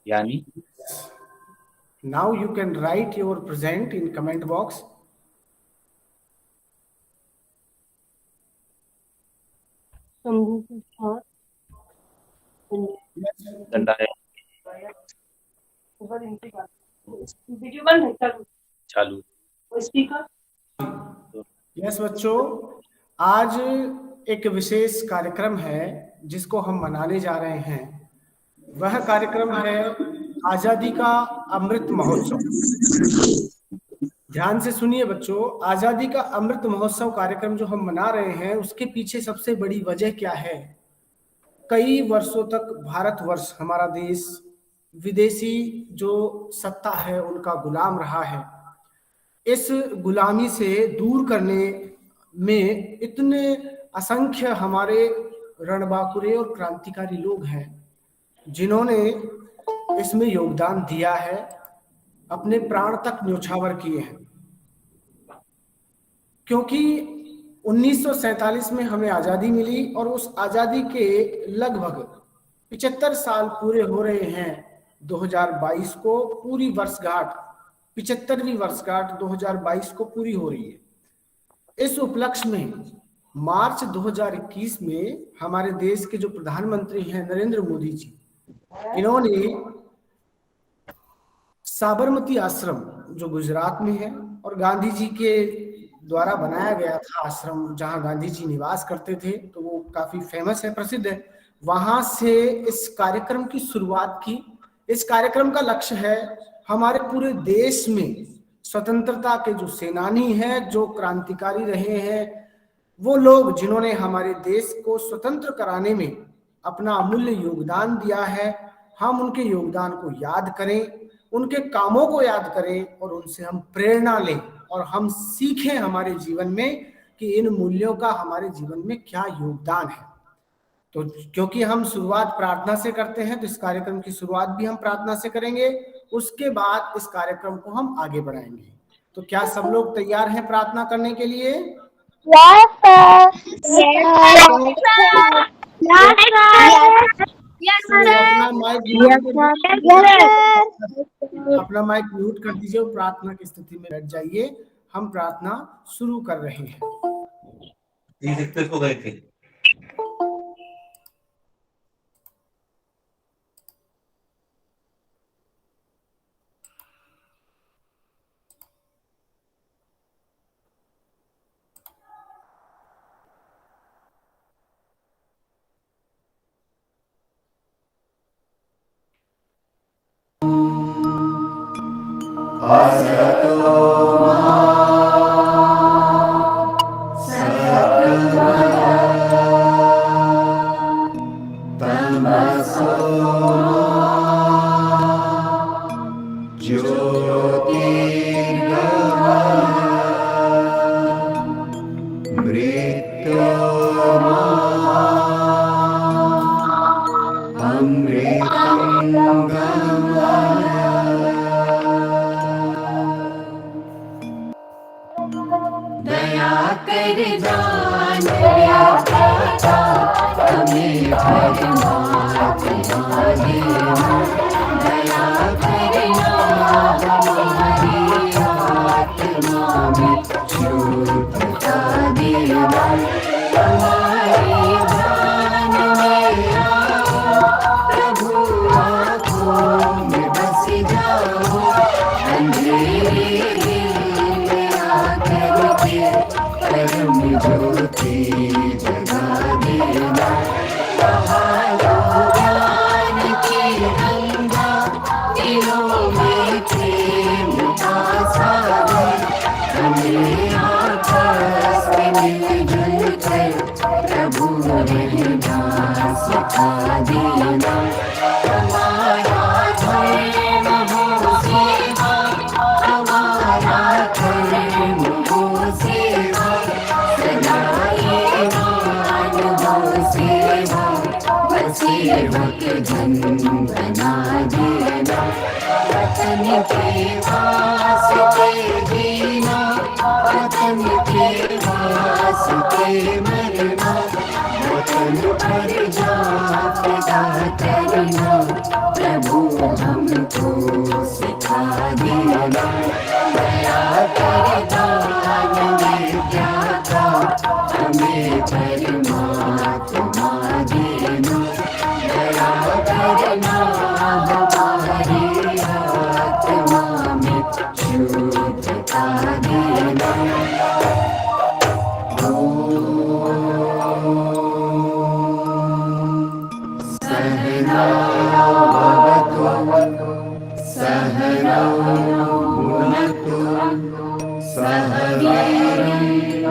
यानी Now you can write your present in comment box. चालू। Yes बच्चों, आज एक विशेष कार्यक्रम है जिसको हम मनाने जा रहे हैं। वह कार्यक्रम है आजादी का अमृत महोत्सव। ध्यान से सुनिए बच्चों, आजादी का अमृत महोत्सव कार्यक्रम जो हम मना रहे हैं उसके पीछे सबसे बड़ी वजह क्या है? कई वर्षों तक भारतवर्ष, हमारा देश, विदेशी जो सत्ता है उनका गुलाम रहा है। इस गुलामी से दूर करने में इतने असंख्य हमारे रणबांकुरे और क्रांतिकारी लोग हैं जिन्होंने इसमें योगदान दिया है, अपने प्राण तक न्योछावर किए हैं। क्योंकि 1947 में हमें आज़ादी मिली और उस आज़ादी के लगभग 75 साल पूरे हो रहे हैं। 2022 को पूरी वर्षगांठ, 75वीं वर्षगांठ 2022 को पूरी हो रही है। इस उपलक्ष्य में मार्च 2021 में हमारे देश के जो प्रधानमंत्री हैं नरेंद्र मोदी जी, इन्होंने साबरमती आश्रम जो गुजरात में है और गांधी जी के द्वारा बनाया गया था आश्रम, जहां गांधी जी निवास करते थे, तो वो काफी फेमस है, प्रसिद्ध है। वहां से इस कार्यक्रम की शुरुआत की। इस कार्यक्रम का लक्ष्य है हमारे पूरे देश में स्वतंत्रता के जो सेनानी हैं, जो क्रांतिकारी रहे हैं, वो लोग जिन्होंने हमारे देश को स्वतंत्र कराने में अपना अमूल्य योगदान दिया है, हम उनके योगदान को याद करें, उनके कामों को याद करें और उनसे हम प्रेरणा लें और हम सीखें हमारे जीवन में कि इन मूल्यों का हमारे जीवन में क्या योगदान है। तो क्योंकि हम शुरुआत प्रार्थना से करते हैं, तो इस कार्यक्रम की शुरुआत भी हम प्रार्थना से करेंगे। उसके बाद इस कार्यक्रम को हम आगे बढ़ाएंगे। तो क्या सब लोग तैयार हैं प्रार्थना करने के लिए? अपना माइक म्यूट कर दीजिए और प्रार्थना की स्थिति में बैठ जाइए। हम प्रार्थना शुरू कर रहे हैं। तनु पर जाप करना, प्रभु हमको सिखा देना। दया कर दान विद्या का, हमें परमात्मा देना। दया करना हमारी आत्मा में शुद्धता देना। सहना भवतु सहनौ भुनक्तु सह वीर्यं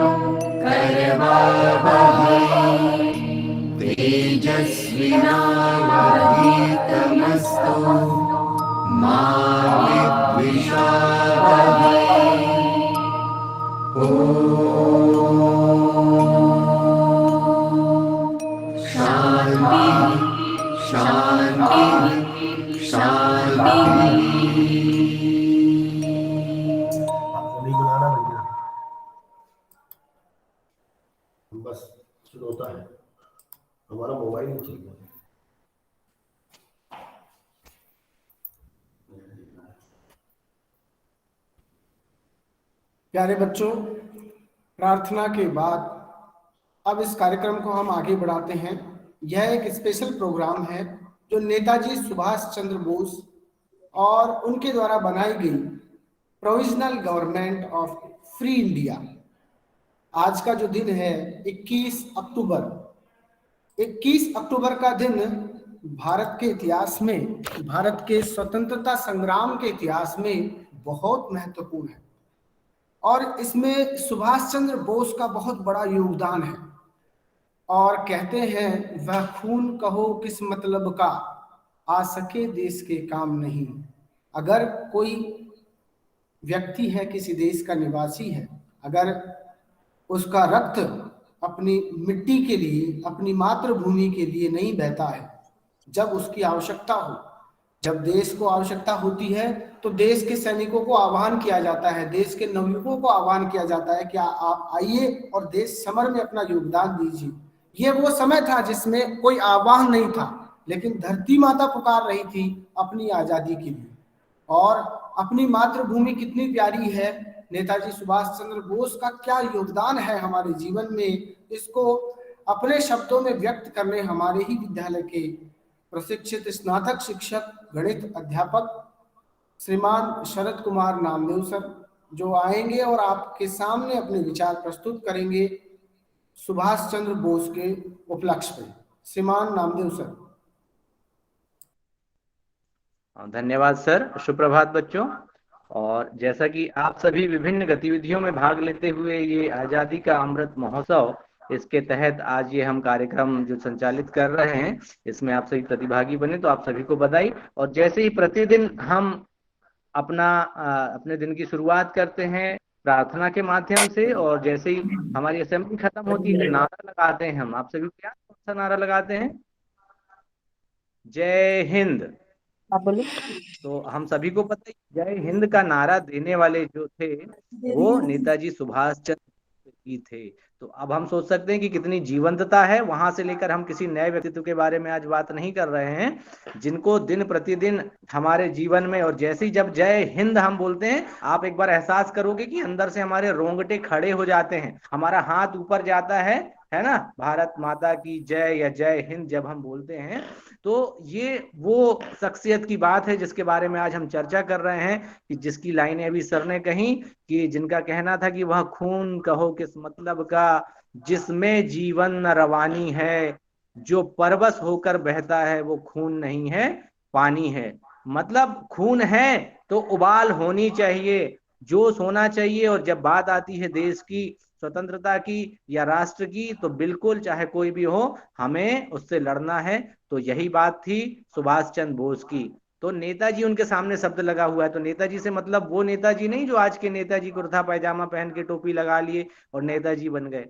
करवावहै तेजस्विनावधीतमस्तु मा विद्विषावहै। शांति शांति शांति। नहीं बनाना भैया, बस होता है, हमारा मोबाइल नहीं चल रहा। प्यारे बच्चों, प्रार्थना के बाद अब इस कार्यक्रम को हम आगे बढ़ाते हैं। यह एक स्पेशल प्रोग्राम है जो नेताजी सुभाष चंद्र बोस और उनके द्वारा बनाई गई provisional government of free India. आज का जो दिन है 21 अक्टूबर, 21 अक्टूबर का दिन भारत के इतिहास में, भारत के स्वतंत्रता संग्राम के इतिहास में बहुत महत्वपूर्ण है और इसमें सुभाष चंद्र बोस का बहुत बड़ा योगदान है। और कहते हैं वह खून कहो किस मतलब का, आ सके देश के काम नहीं। अगर कोई व्यक्ति है, किसी देश का निवासी है, अगर उसका रक्त अपनी मिट्टी के लिए, अपनी मातृभूमि के लिए नहीं बहता है, जब उसकी आवश्यकता हो, जब देश को आवश्यकता होती है, तो देश के सैनिकों को आह्वान किया जाता है, देश के नवयुवकों को आह्वान किया जाता है कि आप आइए और देश समर में अपना योगदान दीजिए। ये वो समय था जिसमें कोई आह्वान नहीं था, लेकिन धरती माता पुकार रही थी अपनी आजादी के लिए। और अपनी मातृभूमि कितनी प्यारी है, नेताजी सुभाष चंद्र बोस का क्या योगदान है हमारे जीवन में, इसको अपने शब्दों में व्यक्त करने हमारे ही विद्यालय के प्रशिक्षित स्नातक शिक्षक गणित अध्यापक श्रीमान शरद कुमार नामदेव सर जो आएंगे और आपके सामने अपने विचार प्रस्तुत करेंगे सुभाष चंद्र बोस के उपलक्ष्य में। श्रीमान नामदेव सर। धन्यवाद सर। सुप्रभात बच्चों। और जैसा कि आप सभी विभिन्न गतिविधियों में भाग लेते हुए ये आजादी का अमृत महोत्सव, इसके तहत आज ये हम कार्यक्रम जो संचालित कर रहे हैं, इसमें आप सभी प्रतिभागी बने, तो आप सभी को बधाई। और जैसे ही प्रतिदिन हम अपने दिन की शुरुआत करते हैं प्रार्थना के माध्यम से, और जैसे ही हमारी असेंबली खत्म होती है नारा लगाते हैं हम। आप सभी क्या कौन सा नारा लगाते हैं? जय हिंद। तो हम सभी को पता है जय हिंद का नारा देने वाले जो थे वो नेताजी सुभाष चंद्र जी थे। तो अब हम सोच सकते हैं कि कितनी जीवंतता है। वहां से लेकर हम किसी नए व्यक्तित्व के बारे में आज बात नहीं कर रहे हैं, जिनको दिन प्रतिदिन हमारे जीवन में, और जैसे ही जब जय हिंद हम बोलते हैं, आप एक बार एहसास करोगे कि अंदर से हमारे रोंगटे खड़े हो जाते हैं, हमारा हाथ ऊपर जाता है ना, भारत माता की जय या जय हिंद जब हम बोलते हैं। तो ये वो शख्सियत की बात है जिसके बारे में आज हम चर्चा कर रहे हैं, कि जिसकी लाइनें अभी सर ने कही, कि जिनका कहना था कि वह खून कहो किस मतलब का, जिसमें जीवन न रवानी है, जो परवश होकर बहता है वो खून नहीं है पानी है। मतलब खून है तो उबाल होनी चाहिए, जोश होना चाहिए, और जब बात आती है देश की स्वतंत्रता की या राष्ट्र की, तो बिल्कुल चाहे कोई भी हो हमें उससे लड़ना है। तो यही बात थी सुभाष चंद्र बोस की। तो नेताजी उनके सामने शब्द लगा हुआ है। तो नेताजी से मतलब वो नेताजी नहीं जो आज के नेताजी कुर्ता पैजामा पहन के टोपी लगा लिए और नेताजी बन गए।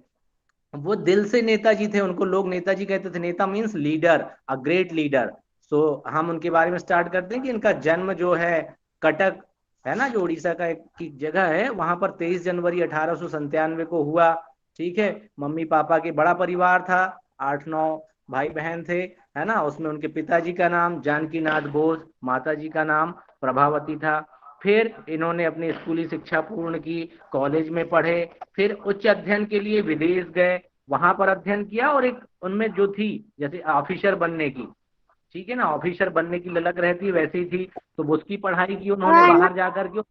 वो दिल से नेताजी थे, उनको लोग नेताजी कहते थे। नेता means leader, a great leader. So हम उनके बारे में स्टार्ट करते हैं कि इनका जन्म जो है कटक है ना, जो उड़ीसा का एक जगह है, वहां पर 23 जनवरी 1897 को हुआ। ठीक है। मम्मी पापा के बड़ा परिवार था। 8-9 भाई बहन थे, है ना। उसमें उनके पिताजी का नाम जानकीनाथ बोस, माताजी का नाम प्रभावती था। फिर इन्होंने अपनी स्कूली शिक्षा पूर्ण की, कॉलेज में पढ़े, फिर उच्च अध्ययन के लिए विदेश गए, वहां पर अध्ययन किया। और एक उनमें जो थी जैसे ऑफिसर बनने की, ठीक है ना, ऑफिसर बनने की ललक रहती है वैसे ही थी, तो उसकी पढ़ाई की उन्होंने बाहर जाकर के,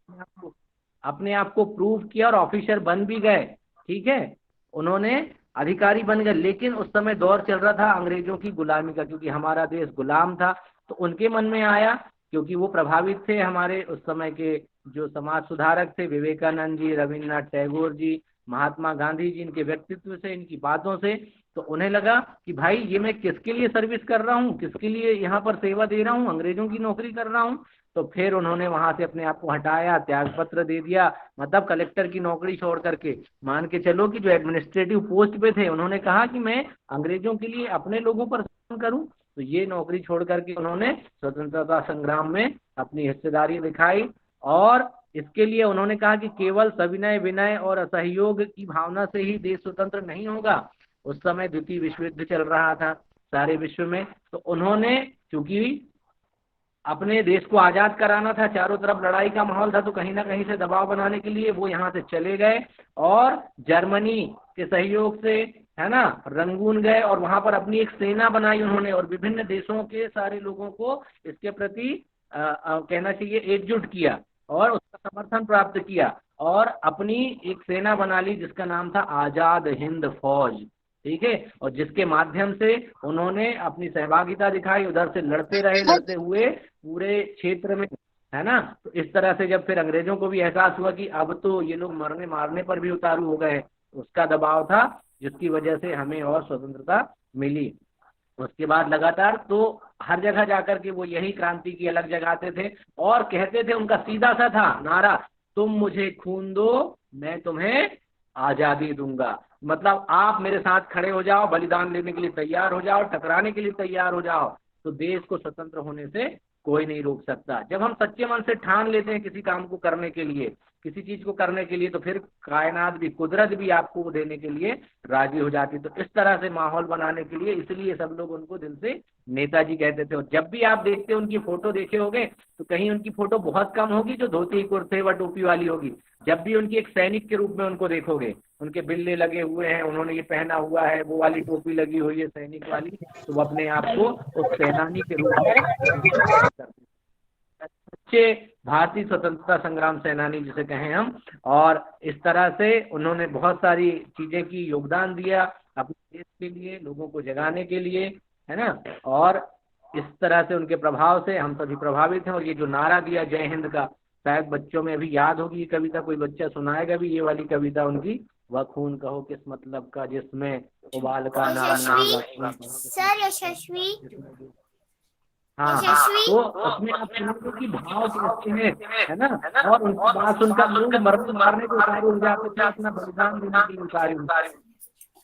अपने आप को प्रूव किया और ऑफिसर बन भी गए, ठीक है। उन्होंने अधिकारी बन गए, लेकिन उस समय दौर चल रहा था अंग्रेजों की गुलामी का, क्योंकि हमारा देश गुलाम था। तो उनके मन में आया, क्योंकि वो प्रभावित थे हमारे उस समय के जो समाज सुधारक थे, विवेकानंद जी, रविन्द्रनाथ टैगोर जी, महात्मा गांधी जी, इनके व्यक्तित्व से, इनकी बातों से, तो उन्हें लगा कि भाई ये मैं किसके लिए सर्विस कर रहा हूँ, किसके लिए यहाँ पर सेवा दे रहा हूँ, अंग्रेजों की नौकरी कर रहा हूँ। तो फिर उन्होंने वहां से अपने आप को हटाया, त्याग पत्र दे दिया, मतलब कलेक्टर की नौकरी छोड़ करके, मान के चलो कि जो एडमिनिस्ट्रेटिव पोस्ट पे थे, उन्होंने कहा कि मैं अंग्रेजों के लिए अपने लोगों पर शासन करूं। तो ये नौकरी छोड़ करके उन्होंने स्वतंत्रता संग्राम में अपनी हिस्सेदारी दिखाई। और इसके लिए उन्होंने कहा कि केवल सविनय विनय और असहयोग की भावना से ही देश स्वतंत्र नहीं होगा। उस समय द्वितीय विश्व युद्ध चल रहा था सारे विश्व में, तो उन्होंने, चूंकि अपने देश को आजाद कराना था, चारों तरफ लड़ाई का माहौल था, तो कहीं ना कहीं से दबाव बनाने के लिए वो यहाँ से चले गए और जर्मनी के सहयोग से, है ना, रंगून गए और वहां पर अपनी एक सेना बनाई उन्होंने, और विभिन्न देशों के सारे लोगों को इसके प्रति कहना चाहिए एकजुट किया और उसका समर्थन प्राप्त किया, और अपनी एक सेना बना ली जिसका नाम था आजाद हिंद फौज, ठीक है। और जिसके माध्यम से उन्होंने अपनी सहभागिता दिखाई, उधर से लड़ते रहे, लड़ते हुए पूरे क्षेत्र में, है ना। तो इस तरह से जब फिर अंग्रेजों को भी एहसास हुआ कि अब तो ये लोग मरने मारने पर भी उतारू हो गए, उसका दबाव था, जिसकी वजह से हमें और स्वतंत्रता मिली। उसके बाद लगातार तो हर जगह जाकर के वो यही क्रांति की अलग जगाते थे और कहते थे, उनका सीधा सा था नारा, तुम मुझे खून दो मैं तुम्हें आजादी दूंगा। मतलब आप मेरे साथ खड़े हो जाओ, बलिदान लेने के लिए तैयार हो जाओ, टकराने के लिए तैयार हो जाओ, तो देश को स्वतंत्र होने से कोई नहीं रोक सकता। जब हम सच्चे मन से ठान लेते हैं किसी काम को करने के लिए, किसी चीज को करने के लिए, तो फिर कायनात भी, कुदरत भी आपको देने के लिए राजी हो जाती। तो इस तरह से माहौल बनाने के लिए, इसलिए सब लोग उनको दिल से नेताजी कहते थे। और जब भी आप देखते उनकी फोटो देखे होंगे, तो कहीं उनकी फोटो बहुत कम होगी जो धोती कुर्ते व टोपी वाली होगी। जब भी उनकी एक सैनिक के रूप में उनको देखोगे, उनके बिल्ले लगे हुए हैं, उन्होंने ये पहना हुआ है, वो वाली टोपी लगी हुई है सैनिक वाली, तो वो अपने आप को उस सेनानी के रूप में करते, सच्चे भारतीय स्वतंत्रता संग्राम सेनानी जिसे कहें हम। और इस तरह से उन्होंने बहुत सारी चीजें की, योगदान दिया अपने देश के लिए, लोगों को जगाने के लिए, है ना। और इस तरह से उनके प्रभाव से हम सभी प्रभावित हैं। और ये जो नारा दिया जय हिंद का, शायद बच्चों में अभी याद होगी ये कविता, कोई बच्चा सुनाएगा भी ये वाली कविता उनकी, वह खून कहो किस मतलब का जिसमें उबाल का नाम। सर यशस्वी, हाँ, तो उसमें आप सुनोगे कि भाव कैसे हैं, है ना। और उनकी बात सुनकर लोग मरने मारने को उतारे हो जाते थे, अपना बलिदान देने के लिए उतारे हो,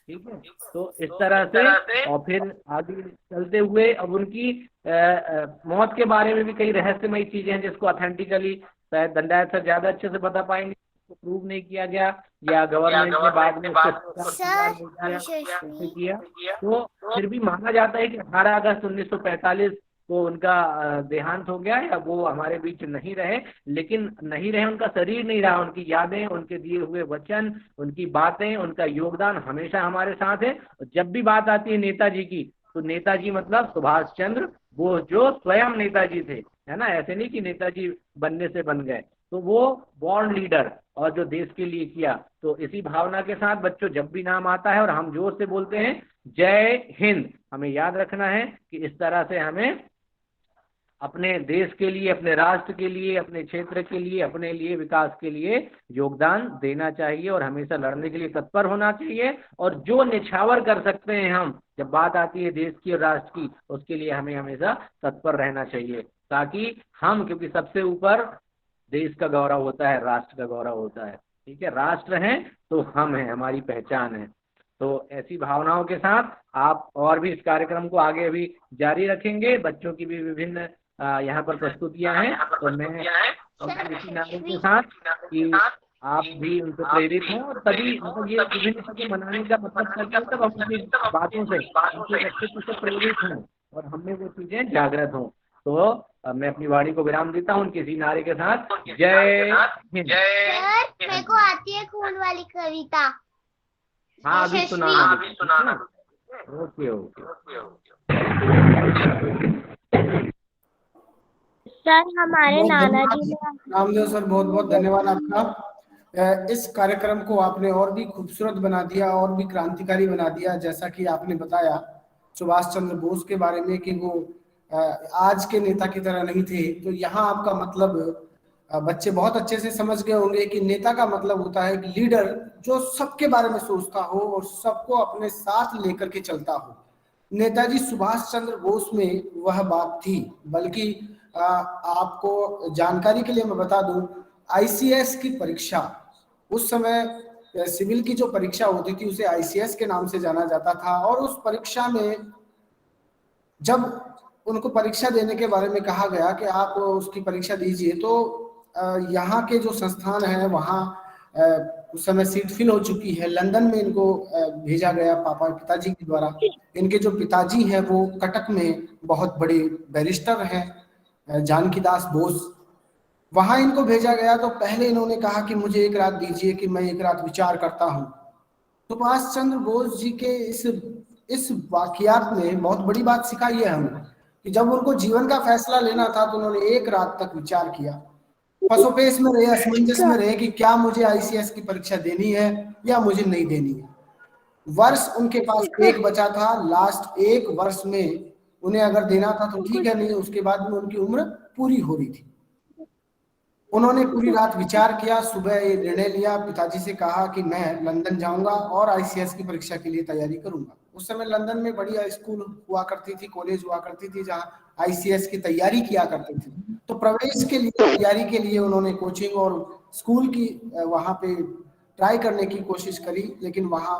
ठीक है। तो इस तरह से और फिर आगे चलते हुए अब उनकी मौत के बारे में भी कई रहस्यमयी चीजें हैं जिसको ऑथेंटिकली शायद दंडायत सर ज्यादा अच्छे से बता पाएंगे, प्रूव नहीं किया गया या गवर्नमेंट ने बाद में किया। तो फिर भी माना जाता है कि 18 अगस्त 1945 को उनका देहांत हो गया, या वो हमारे बीच नहीं रहे। लेकिन नहीं रहे, उनका शरीर नहीं रहा, उनकी यादें, उनके दिए हुए वचन, उनकी बातें, उनका योगदान हमेशा हमारे साथ है। जब भी बात आती है नेताजी की, तो नेताजी मतलब सुभाष चंद्र बोस, जो स्वयं नेताजी थे, है ना। ऐसे नहीं कि नेताजी बनने से बन गए, तो वो बॉर्न लीडर और जो देश के लिए किया। तो इसी भावना के साथ बच्चों जब भी नाम आता है और हम जोर से बोलते हैं जय हिंद, हमें याद रखना है कि इस तरह से हमें अपने देश के लिए, अपने राष्ट्र के लिए, अपने क्षेत्र के लिए, अपने लिए, विकास के लिए योगदान देना चाहिए और हमेशा लड़ने के लिए तत्पर होना चाहिए। और जो निछावर कर सकते हैं हम, जब बात आती है देश की और राष्ट्र की, उसके लिए हमें हमेशा तत्पर रहना चाहिए, ताकि हम, क्योंकि सबसे ऊपर देश का गौरव होता है, राष्ट्र का गौरव होता है, ठीक है। राष्ट्र हैं तो हम हैं, हमारी पहचान है। तो ऐसी भावनाओं के साथ आप और भी इस कार्यक्रम को आगे अभी जारी रखेंगे। बच्चों की भी विभिन्न यहाँ पर प्रस्तुतियां हैं, तो मैं इसी नारे के साथ कि आप भी उनसे प्रेरित हों और तभी मतलब ये विभिन्न चीजें मनाने का मतलब करता है तब हम उनकी बातों से उनके व्यक्तित्व से प्रेरित हों और हमें वो चीजें जागृत हों। तो अब मैं अपनी वाणी को विराम देता हूँ किसी नारे के साथ, जय हिंद। सर मेरे को आती है खून वाली कविता। हाँ अभी सुनाना। Okay okay. सर हमारे बहुत नाना धन्यवाद जी ने रामदेव सर, बहुत बहुत धन्यवाद आपका। इस कार्यक्रम को आपने और भी खूबसूरत बना दिया और भी क्रांतिकारी बना दिया। जैसा कि आपने बताया सुभाष चंद्र बोस के बारे में कि वो आज के नेता की तरह नहीं थे, तो यहाँ आपका मतलब बच्चे बहुत अच्छे से समझ गए होंगे कि नेता का मतलब होता है कि लीडर जो सबके बारे में सोचता हो और सबको अपने साथ लेकर के चलता हो। नेताजी सुभाष चंद्र बोस में वह बात थी। बल्कि आपको जानकारी के लिए मैं बता दूं, आईसीएस की परीक्षा उस समय सिविल की जो परीक्षा होती थी उसे आईसीएस के नाम से जाना जाता था। और उस परीक्षा में जब उनको परीक्षा देने के बारे में कहा गया कि आप उसकी परीक्षा दीजिए, तो यहाँ के जो संस्थान है वहाँ उस समय सीट फिल हो चुकी है। लंदन में इनको भेजा गया पिताजी के द्वारा। इनके जो पिताजी हैं वो कटक में बहुत बड़े बैरिस्टर हैं, जानकी दास बोस। वहां इनको भेजा गया तो पहले इन्होंने कहा कि मुझे एक रात दीजिए कि मैं एक रात विचार करता हूँ। सुभाष चंद्र बोस जी के इस वाकयात ने बहुत बड़ी बात सिखाई है हमें कि जब उनको जीवन का फैसला लेना था तो उन्होंने एक रात तक विचार किया, पसोपेश में रहे, असमंजस में रहे कि क्या मुझे आईसीएस की परीक्षा देनी है या मुझे नहीं देनी है। वर्ष उनके पास एक बचा था। लास्ट एक वर्ष में उन्हें अगर देना था तो ठीक है, नहीं उसके बाद में उनकी उम्र पूरी हो रही थी। उन्होंने पूरी रात विचार किया, सुबह ये निर्णय लिया, पिताजी से कहा कि मैं लंदन जाऊंगा और आईसीएस की परीक्षा के लिए तैयारी करूंगा। उस समय लंदन में बढ़िया स्कूल हुआ करती थी, कॉलेज हुआ करती थी जहाँ आईसीएस की तैयारी किया करते थे। तो प्रवेश के लिए, तैयारी के लिए उन्होंने कोचिंग और स्कूल की वहां पे ट्राई करने की कोशिश करी, लेकिन वहां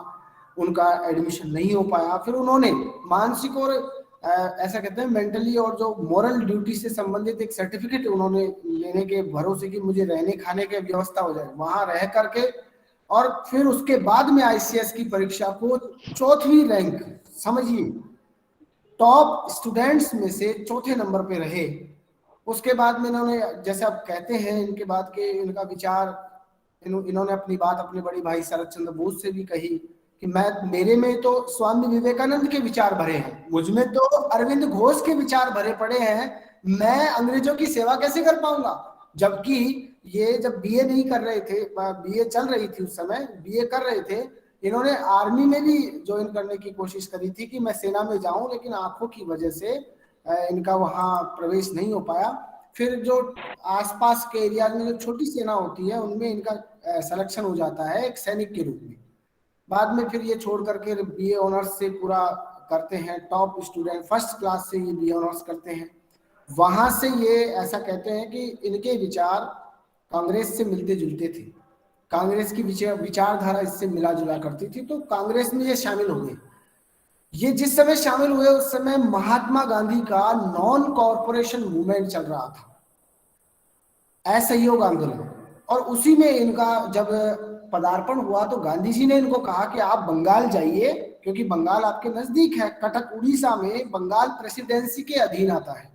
उनका एडमिशन नहीं हो पाया। फिर उन्होंने मानसिक और ऐसा कहते हैं मेंटली और जो मोरल ड्यूटी से संबंधित एक सर्टिफिकेट उन्होंने लेने के भरोसे कि मुझे रहने खाने की व्यवस्था हो जाए, वहां रह करके और फिर उसके बाद में आईसीएस की परीक्षा को 4वीं रैंक, समझिए टॉप स्टूडेंट्स में से 4थे नंबर पे रहे। उसके बाद में इन्होंने, जैसे आप कहते हैं इनके बाद के इनका विचार, इन्होंने अपनी बात अपने बड़े भाई शरद चंद्र बोस से भी कही कि मेरे में तो स्वामी विवेकानंद के विचार भरे हैं, मुझ में तो अरविंद घोष के विचार भरे पड़े हैं, मैं अंग्रेजों की सेवा कैसे कर पाऊंगा। जबकि ये जब बीए नहीं कर रहे थे, बीए चल रही थी उस समय, बीए कर रहे थे, इन्होंने आर्मी में भी ज्वाइन करने की कोशिश करी थी कि मैं सेना में जाऊं, लेकिन आंखों की वजह से इनका वहां प्रवेश नहीं हो पाया। फिर जो आसपास के एरिया में जो छोटी सेना होती है उनमें इनका सिलेक्शन हो जाता है एक सैनिक के रूप में। बाद में फिर ये छोड़ करके बीए ऑनर्स से पूरा करते हैं, टॉप स्टूडेंट फर्स्ट क्लास से ये बीए ऑनर्स करते हैं। वहां से ये ऐसा कहते हैं कि इनके विचार कांग्रेस से मिलते जुलते थे, कांग्रेस की विचारधारा इससे मिला जुला करती थी, तो कांग्रेस में ये शामिल हो गए। ये जिस समय शामिल हुए उस समय महात्मा गांधी का नॉन कॉरपोरेशन मूवमेंट चल रहा था, असहयोग आंदोलन, और उसी में इनका जब पदार्पण हुआ तो गांधी जी ने इनको कहा कि आप बंगाल जाइए, क्योंकि बंगाल आपके नजदीक है। कटक उड़ीसा में, बंगाल प्रेसिडेंसी के अधीन आता है।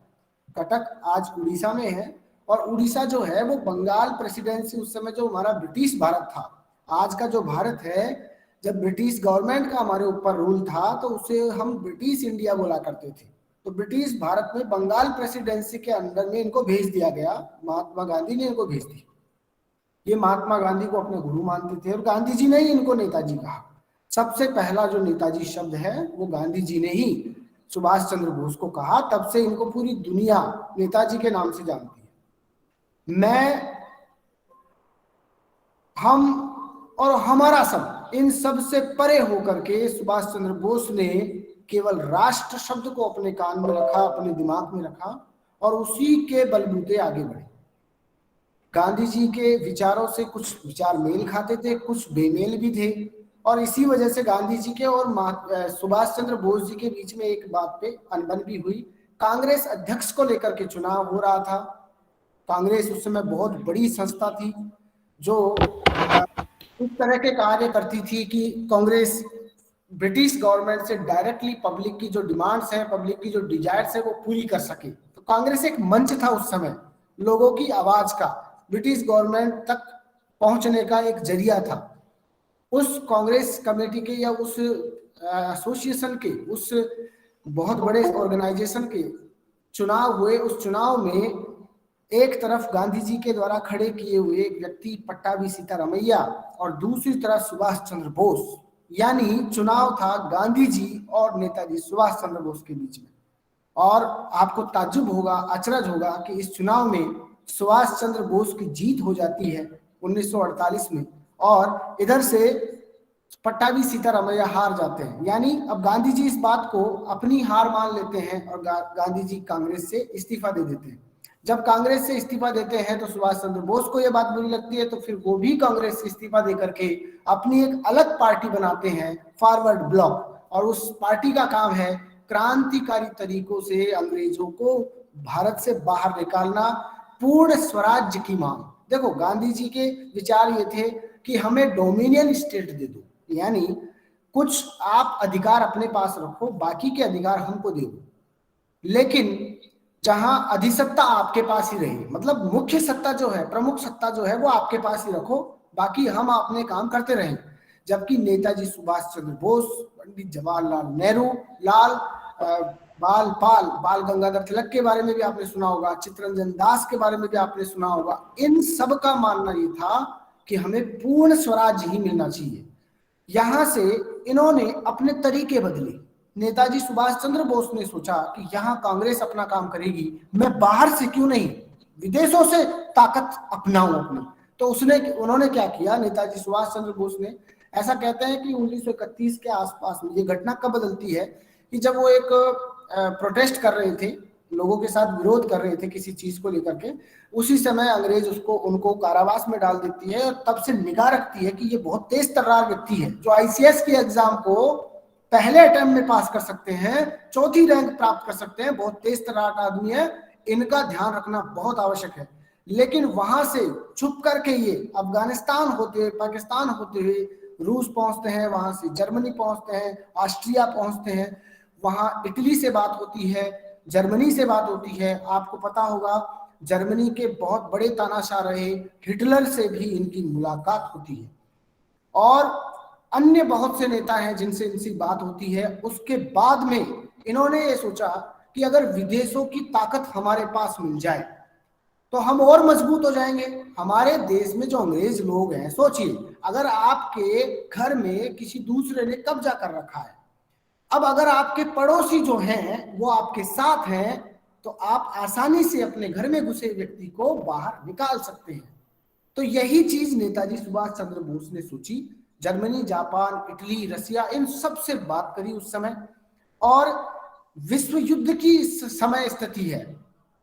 कटक आज उड़ीसा में है और उड़ीसा जो है वो बंगाल प्रेसिडेंसी, उस समय जो हमारा ब्रिटिश भारत था, आज का जो भारत है, जब ब्रिटिश गवर्नमेंट का हमारे ऊपर रूल था तो उसे हम ब्रिटिश इंडिया बोला करते थे। तो ब्रिटिश भारत में बंगाल प्रेसिडेंसी के अंदर में इनको भेज दिया गया, महात्मा गांधी ने इनको भेज दिया। ये महात्मा गांधी को अपने गुरु मानते थे और गांधी जी ने ही इनको नेताजी कहा। सबसे पहला जो नेताजी शब्द है वो गांधी जी ने ही सुभाष चंद्र बोस को कहा, तब से इनको पूरी दुनिया नेताजी के नाम से जानती है। हम और हमारा सब, इन सब से परे होकर के सुभाष चंद्र बोस ने केवल राष्ट्र शब्द को अपने कान में रखा, अपने दिमाग में रखा और उसी के बलबूते आगे बढ़े। गांधी जी के विचारों से कुछ विचार मेल खाते थे, कुछ बेमेल भी थे, और इसी वजह से गांधी जी के और सुभाष चंद्र बोस जी के बीच में एक बात पे अनबन भी हुई। कांग्रेस अध्यक्ष को लेकर के चुनाव हो रहा था। कांग्रेस उस समय बहुत बड़ी संस्था थी, जो इस तरह के कार्य करती थी कि कांग्रेस ब्रिटिश गवर्नमेंट से डायरेक्टली पब्लिक की जो डिमांड्स है, पब्लिक की जो डिजायर्स है, वो पूरी कर सके। तो कांग्रेस एक मंच था उस समय, लोगों की आवाज का, ब्रिटिश गवर्नमेंट तक पहुंचने का एक जरिया था। उस कांग्रेस कमेटी के या उस एसोसिएशन के, उस बहुत बड़े ऑर्गेनाइजेशन के चुनाव हुए। उस चुनाव में एक तरफ गांधी जी के द्वारा खड़े किए हुए एक व्यक्ति पट्टाभी सीतारामैया और दूसरी तरफ सुभाष चंद्र बोस, यानी चुनाव था गांधी जी और नेताजी सुभाष चंद्र बोस के बीच में। और आपको ताज्जुब होगा, अचरज होगा कि इस चुनाव में सुभाष चंद्र बोस की जीत हो जाती है 1948 में, और इधर से पट्टाभी सीतारामैया हार जाते हैं। यानी अब गांधी जी इस बात को अपनी हार मान लेते हैं और गांधी जी कांग्रेस से इस्तीफा दे देते हैं। जब कांग्रेस से इस्तीफा देते हैं तो सुभाष चंद्र बोस को यह बात बुरी लगती है, तो फिर वो भी कांग्रेस से इस्तीफा दे करके अपनी एक अलग पार्टी बनाते हैं, फॉरवर्ड ब्लॉक। और उस पार्टी का काम है क्रांतिकारी तरीकों से अंग्रेजों को भारत से बाहर निकालना, पूर्ण स्वराज्य की मांग। देखो, गांधी जी के विचार ये थे कि हमें डोमिनियन स्टेट दे दो, यानी कुछ आप अधिकार अपने पास रखो, बाकी के अधिकार हमको दे दो, लेकिन जहां अधिसत्ता आपके पास ही रहे, मतलब मुख्य सत्ता जो है, प्रमुख सत्ता जो है, वो आपके पास ही रखो, बाकी हम अपने काम करते रहें। जबकि नेताजी सुभाष चंद्र बोस, पंडित जवाहरलाल नेहरू, बाल गंगाधर तिलक के बारे में भी आपने सुना होगा, चित्तरंजन दास के बारे में भी आपने सुना होगा, इन सब का मानना ये था कि हमें पूर्ण स्वराज ही मिलना चाहिए। यहां से इन्होंने अपने तरीके बदले। नेताजी सुभाष चंद्र बोस ने सोचा कि यहाँ कांग्रेस अपना काम करेगी, मैं बाहर से क्यों नहीं विदेशों से ताकत अपनाऊं अपनी। तो उन्होंने क्या किया, नेताजी सुभाष चंद्र बोस ने, ऐसा कहते हैं कि 1931 के आसपास में, ये घटना कब बदलती है कि जब वो एक प्रोटेस्ट कर रहे थे, लोगों के साथ विरोध कर रहे थे किसी चीज को लेकर के, उसी समय अंग्रेज उनको कारावास में डाल देती है, और तब से निगाह रखती है कि ये बहुत तेज तर्रार व्यक्ति है, जो आईसीएस के एग्जाम को पहले अटेम्प्ट में पास कर सकते हैं, चौथी रैंक प्राप्त कर सकते हैं, बहुत तेज तर्रार आदमी है, इनका ध्यान रखना बहुत आवश्यक है। लेकिन वहां से छुप करके ये अफगानिस्तान होते हुए, पाकिस्तान होते हुए रूस पहुंचते हैं, वहां से जर्मनी पहुंचते हैं, ऑस्ट्रिया पहुंचते हैं, वहां इटली से बात होती है, जर्मनी से बात होती है। आपको पता होगा जर्मनी के बहुत बड़े तानाशाह रहे हिटलर से भी इनकी मुलाकात होती है, और अन्य बहुत से नेता हैं जिनसे इनसी बात होती है। उसके बाद में इन्होंने ये सोचा कि अगर विदेशों की ताकत हमारे पास मिल जाए तो हम और मजबूत हो जाएंगे। हमारे देश में जो अंग्रेज लोग हैं, सोचिए, अगर आपके घर में किसी दूसरे ने कब्जा कर रखा है, अब अगर आपके पड़ोसी जो हैं वो आपके साथ हैं, तो आप आसानी से अपने घर में घुसे व्यक्ति को बाहर निकाल सकते हैं। तो यही चीज नेताजी सुभाष चंद्र बोस ने सोची। जर्मनी, जापान, इटली, रसिया, इन सब से बात करी उस समय, और विश्व युद्ध की समय स्थिति है।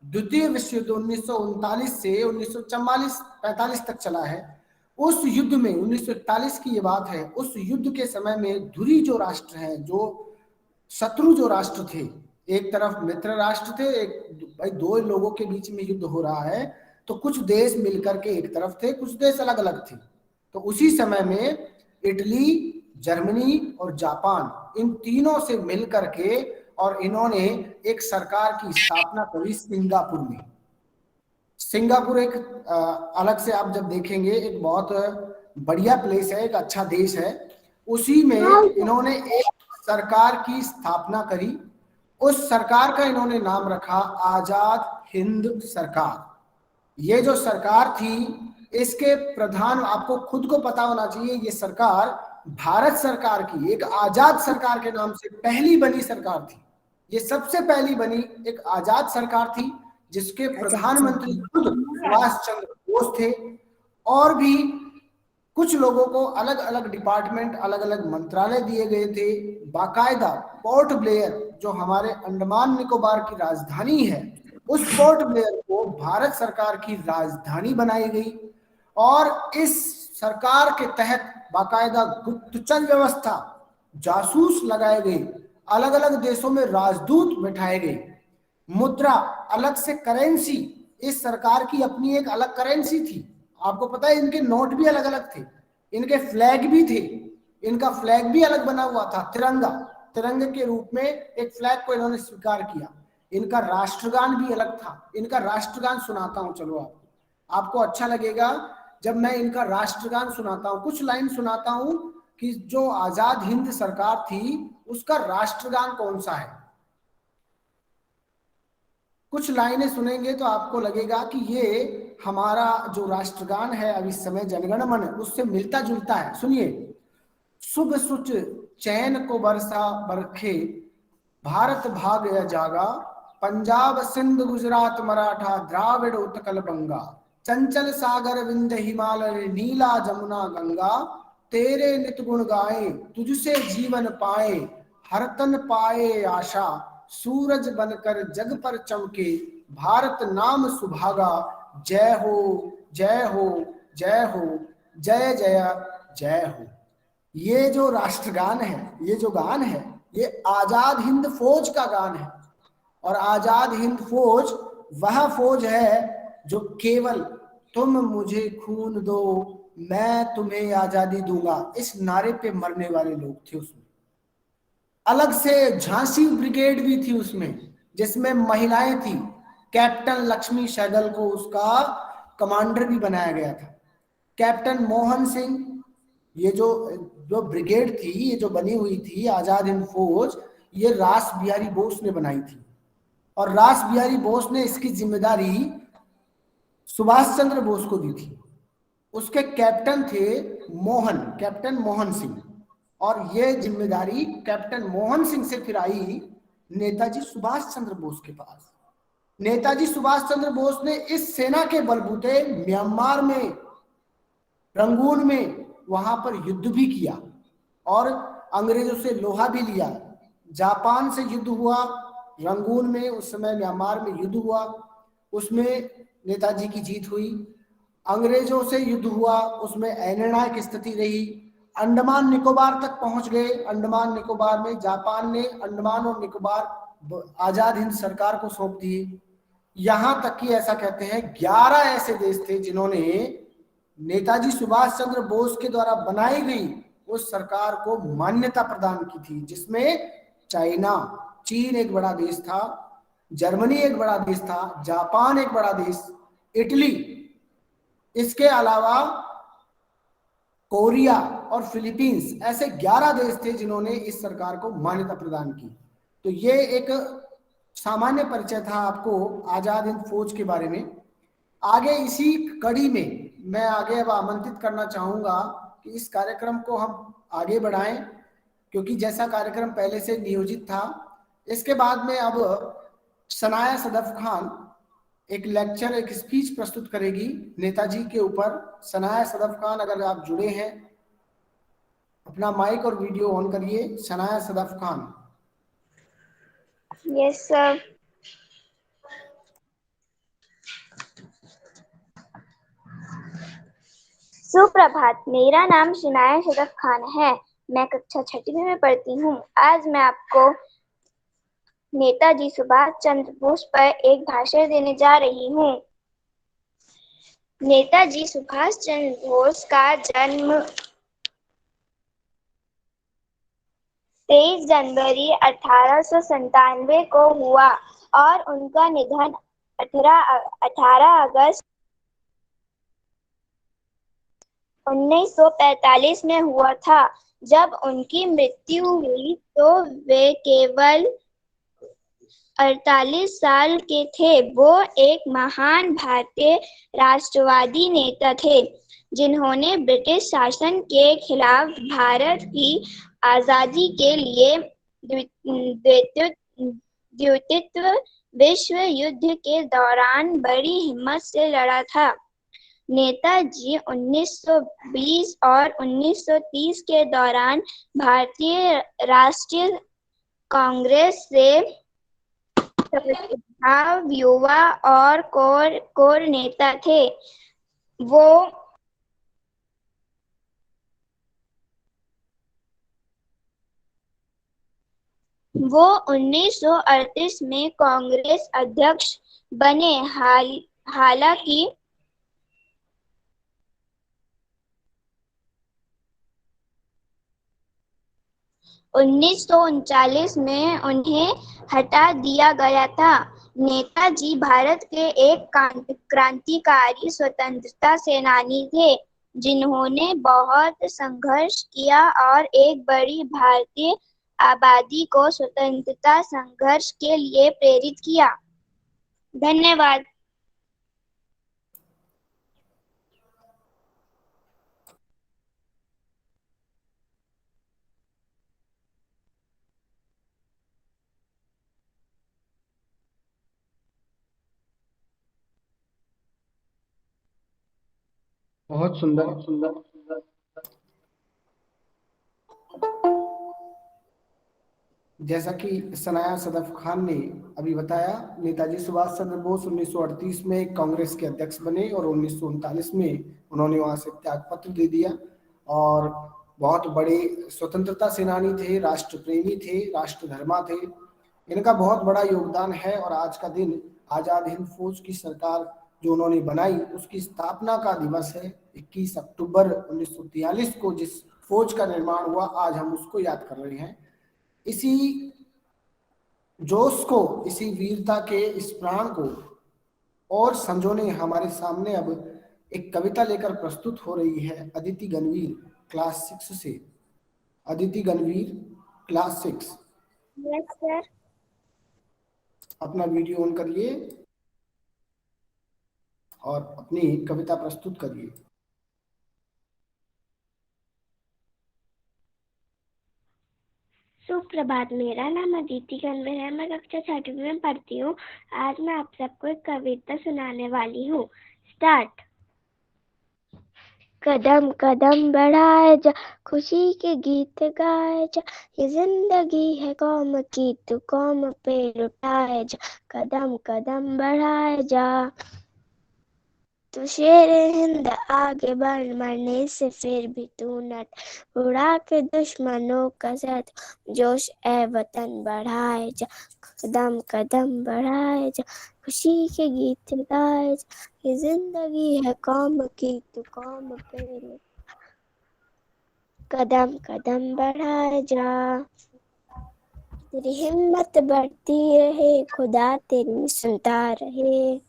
द्वितीय विश्व युद्ध 1939 से 1944-45 तक चला है। उस युद्ध में 1941 की ये बात है, उस युद्ध के समय में धुरी जो राष्ट्र हैं, जो शत्रु जो राष्ट्र थे, एक तरफ मित्र राष्ट्र थे, एक भाई दो लोगों के बीच में युद्ध हो रहा है, तो कुछ देश मिलकर के एक तरफ थे, कुछ देश अलग अलग थे। तो उसी समय में इटली, जर्मनी और जापान, इन तीनों से मिलकर के, और इन्होंने एक सरकार की स्थापना करी सिंगापुर में। सिंगापुर एक अलग से आप जब देखेंगे एक बहुत बढ़िया प्लेस है, एक अच्छा देश है। उसी में इन्होंने एक सरकार की स्थापना करी। उस सरकार का इन्होंने नाम रखा आजाद हिंद सरकार। ये जो सरकार थी, इसके प्रधान, आपको खुद को पता होना चाहिए, ये सरकार भारत सरकार की एक आजाद सरकार के नाम से पहली बनी सरकार थी। ये सबसे पहली बनी एक आजाद सरकार थी, जिसके प्रधानमंत्री खुद सुभाष चंद्र बोस थे, और भी कुछ लोगों को अलग अलग डिपार्टमेंट, अलग अलग मंत्रालय दिए गए थे। बाकायदा पोर्ट ब्लेयर, जो हमारे अंडमान निकोबार की राजधानी है, उस पोर्ट ब्लेयर को भारत सरकार की राजधानी बनाई गई, और इस सरकार के तहत बाकायदा गुप्तचर व्यवस्था, जासूस लगाए गए, अलग अलग देशों में राजदूत बैठाए गए, मुद्रा, अलग से करेंसी, इस सरकार की अपनी एक अलग करेंसी थी, आपको पता है इनके नोट भी अलग अलग थे, इनके फ्लैग भी थे, इनका फ्लैग भी अलग बना हुआ था, तिरंगा, तिरंगे के रूप में एक फ्लैग को इन्होंने स्वीकार किया। इनका राष्ट्रगान भी अलग था। इनका राष्ट्रगान सुनाता हूं, चलो आपको अच्छा लगेगा जब मैं इनका राष्ट्रगान सुनाता हूं। कुछ लाइन सुनाता हूं कि जो आजाद हिंद सरकार थी उसका राष्ट्रगान कौन सा है। कुछ लाइनें सुनेंगे तो आपको लगेगा कि ये हमारा जो राष्ट्रगान है अब इस समय जनगण मन उससे मिलता जुलता है। सुनिए। शुभ सुच चैन को बरसा बरखे, भारत भाग या जागा, पंजाब सिंध गुजरात मराठा द्राविड़ उत्कल बंगा, चंचल सागर विंध्य हिमालय नीला जमुना गंगा, तेरे नित गुण गाए तुझसे जीवन पाए, हर तन पाए आशा, सूरज बनकर जग पर चमके, भारत नाम सुभागा, जय हो जय हो जय हो, जय जय जय हो। ये जो राष्ट्रगान है, ये जो गान है, ये आजाद हिंद फौज का गान है। और आजाद हिंद फौज वह फौज है जो केवल तुम मुझे खून दो मैं तुम्हें आजादी दूंगा इस नारे पे मरने वाले लोग थे। उसमें अलग से झांसी ब्रिगेड भी थी उसमें, जिसमें महिलाएं थी। कैप्टन लक्ष्मी सहगल को उसका कमांडर भी बनाया गया था। कैप्टन मोहन सिंह, ये जो ब्रिगेड थी, ये जो बनी हुई थी आजाद हिंद फौज, ये रास बिहारी बोस ने बनाई थी। और रास बिहारी बोस ने इसकी जिम्मेदारी सुभाष चंद्र बोस को दी थी। उसके कैप्टन थे कैप्टन मोहन सिंह। और ये जिम्मेदारी कैप्टन मोहन सिंह से फिर आई नेताजी सुभाष चंद्र बोस के पास। नेताजी सुभाष चंद्र बोस ने इस सेना के बलबूते म्यांमार में, रंगून में, वहां पर युद्ध भी किया और अंग्रेजों से लोहा भी लिया। जापान से युद्ध हुआ रंगून में, उस समय म्यांमार में युद्ध हुआ, उसमें नेताजी की जीत हुई। अंग्रेजों से युद्ध हुआ, उसमें अनिर्णायक स्थिति रही। अंडमान निकोबार तक पहुंच गए। अंडमान निकोबार में जापान ने अंडमान और निकोबार आजाद हिंद सरकार को सौंप दिए। यहां तक कि ऐसा कहते हैं 11 ऐसे देश थे जिन्होंने नेताजी सुभाष चंद्र बोस के द्वारा बनाई गई उस सरकार को मान्यता प्रदान की थी, जिसमें चाइना, चीन एक बड़ा देश था, जर्मनी एक बड़ा देश था, जापान एक बड़ा देश, इटली, इसके अलावा कोरिया और फिलीपींस, ऐसे 11 देश थे जिन्होंने इस सरकार को मान्यता प्रदान की। तो ये एक सामान्य परिचय था आपको आजाद हिंद फौज के बारे में। आगे इसी कड़ी में मैं आगे अब आमंत्रित करना चाहूंगा कि इस कार्यक्रम को हम आगे बढ़ाएं, क्योंकि जैसा कार्यक्रम पहले से नियोजित था। इसके बाद में अब सनाया सदफ खान एक लेक्चर, एक स्पीच प्रस्तुत करेगी नेताजी के ऊपर। सनाया सदफ खान, अगर आप जुड़े हैं अपना माइक और वीडियो ऑन करिए। सनाया सदफ खान। Yes sir. सुप्रभात, मेरा नाम शनाया सदफ खान है। मैं कक्षा 6वीं में पढ़ती हूँ। आज मैं आपको नेताजी सुभाष चंद्र बोस पर एक भाषण देने जा रही हूँ। नेताजी सुभाष चंद्र बोस का जन्म 23 जनवरी 1897 को हुआ और उनका निधन 18 अगस्त 1945 में हुआ था। जब उनकी मृत्यु हुई तो वे केवल 48 साल के थे। वो एक महान भारतीय राष्ट्रवादी नेता थे जिन्होंने ब्रिटिश शासन के खिलाफ भारत की आजादी के लिए द्वितीय विश्व युद्ध के दौरान बड़ी हिम्मत से लड़ा था। नेताजी 1920 और 1930 के दौरान भारतीय राष्ट्रीय कांग्रेस से युवा और कोर नेता थे। वो 1938 में कांग्रेस अध्यक्ष बने। हालांकि 1939 में उन्हें हटा दिया गया था। नेताजी भारत के एक क्रांतिकारी स्वतंत्रता सेनानी थे जिन्होंने बहुत संघर्ष किया और एक बड़ी भारतीय आबादी को स्वतंत्रता संघर्ष के लिए प्रेरित किया। धन्यवाद। बहुत सुंदर सुंदर। जैसा कि सनाया सदफ खान ने अभी बताया, नेताजी सुभाष चंद्र बोस 1938 में कांग्रेस के अध्यक्ष बने और 1939 में उन्होंने वहां से त्याग पत्र दे दिया और बहुत बड़े स्वतंत्रता सेनानी थे, राष्ट्र प्रेमी थे, राष्ट्रधर्मा थे। इनका बहुत बड़ा योगदान है और आज का दिन आजाद हिंद फौज की सरकार जो उन्होंने बनाई उसकी स्थापना का दिवस है। 21 अक्टूबर 1943 को जिस फौज का निर्माण हुआ आज हम उसको याद कर रहे हैं। इसी जोश को, इसी वीरता के इस प्राण को और संजोने हमारे सामने अब एक कविता लेकर प्रस्तुत हो रही है अदिति गणवीर क्लास 6 से। Aditi Ganvir class 6। Yes sir. अपना वीडियो ऑन करिए और अपनी कविता प्रस्तुत करिए। सुप्रभात, मेरा नाम अदिति गणवीर है। मैं कक्षा 6वीं में पढ़ती हूँ। आज मैं आप सबको एक कविता सुनाने वाली हूँ। स्टार्ट। कदम कदम बढ़ाए जा, खुशी के गीत गाए जा, ये जिंदगी है कौम की, तू कौम पे लुटाए जा। कदम कदम बढ़ाए जा, तू शेर हिंद आगे बढ़, मरने से फिर भी तू न उड़ा के दुश्मनों का सर, जोश ए वतन बढ़ाए जा। कदम कदम बढ़ाए जा, खुशी के गीत गाए जा, ये जिंदगी है कौम की, तू कौम पे कदम कदम बढ़ाए जा। तेरी हिम्मत बढ़ती रहे, खुदा तेरी सुनता रहे,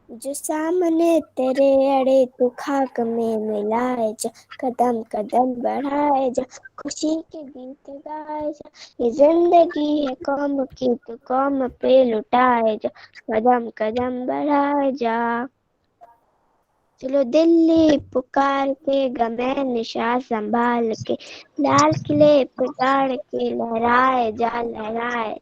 जो सामने तेरे अड़े तू खाक में मिलाए जा। कदम कदम बढ़ाए जा, खुशी के गीत गाए जा, ये जिंदगी है कौम की, तू कौम पे लुटाए जा। कदम कदम बढ़ाए जा। चलो दिल्ली पुकार के, गमे निशा संभाल के, लाल किले पे गाड़ के लहराए जा लहराए।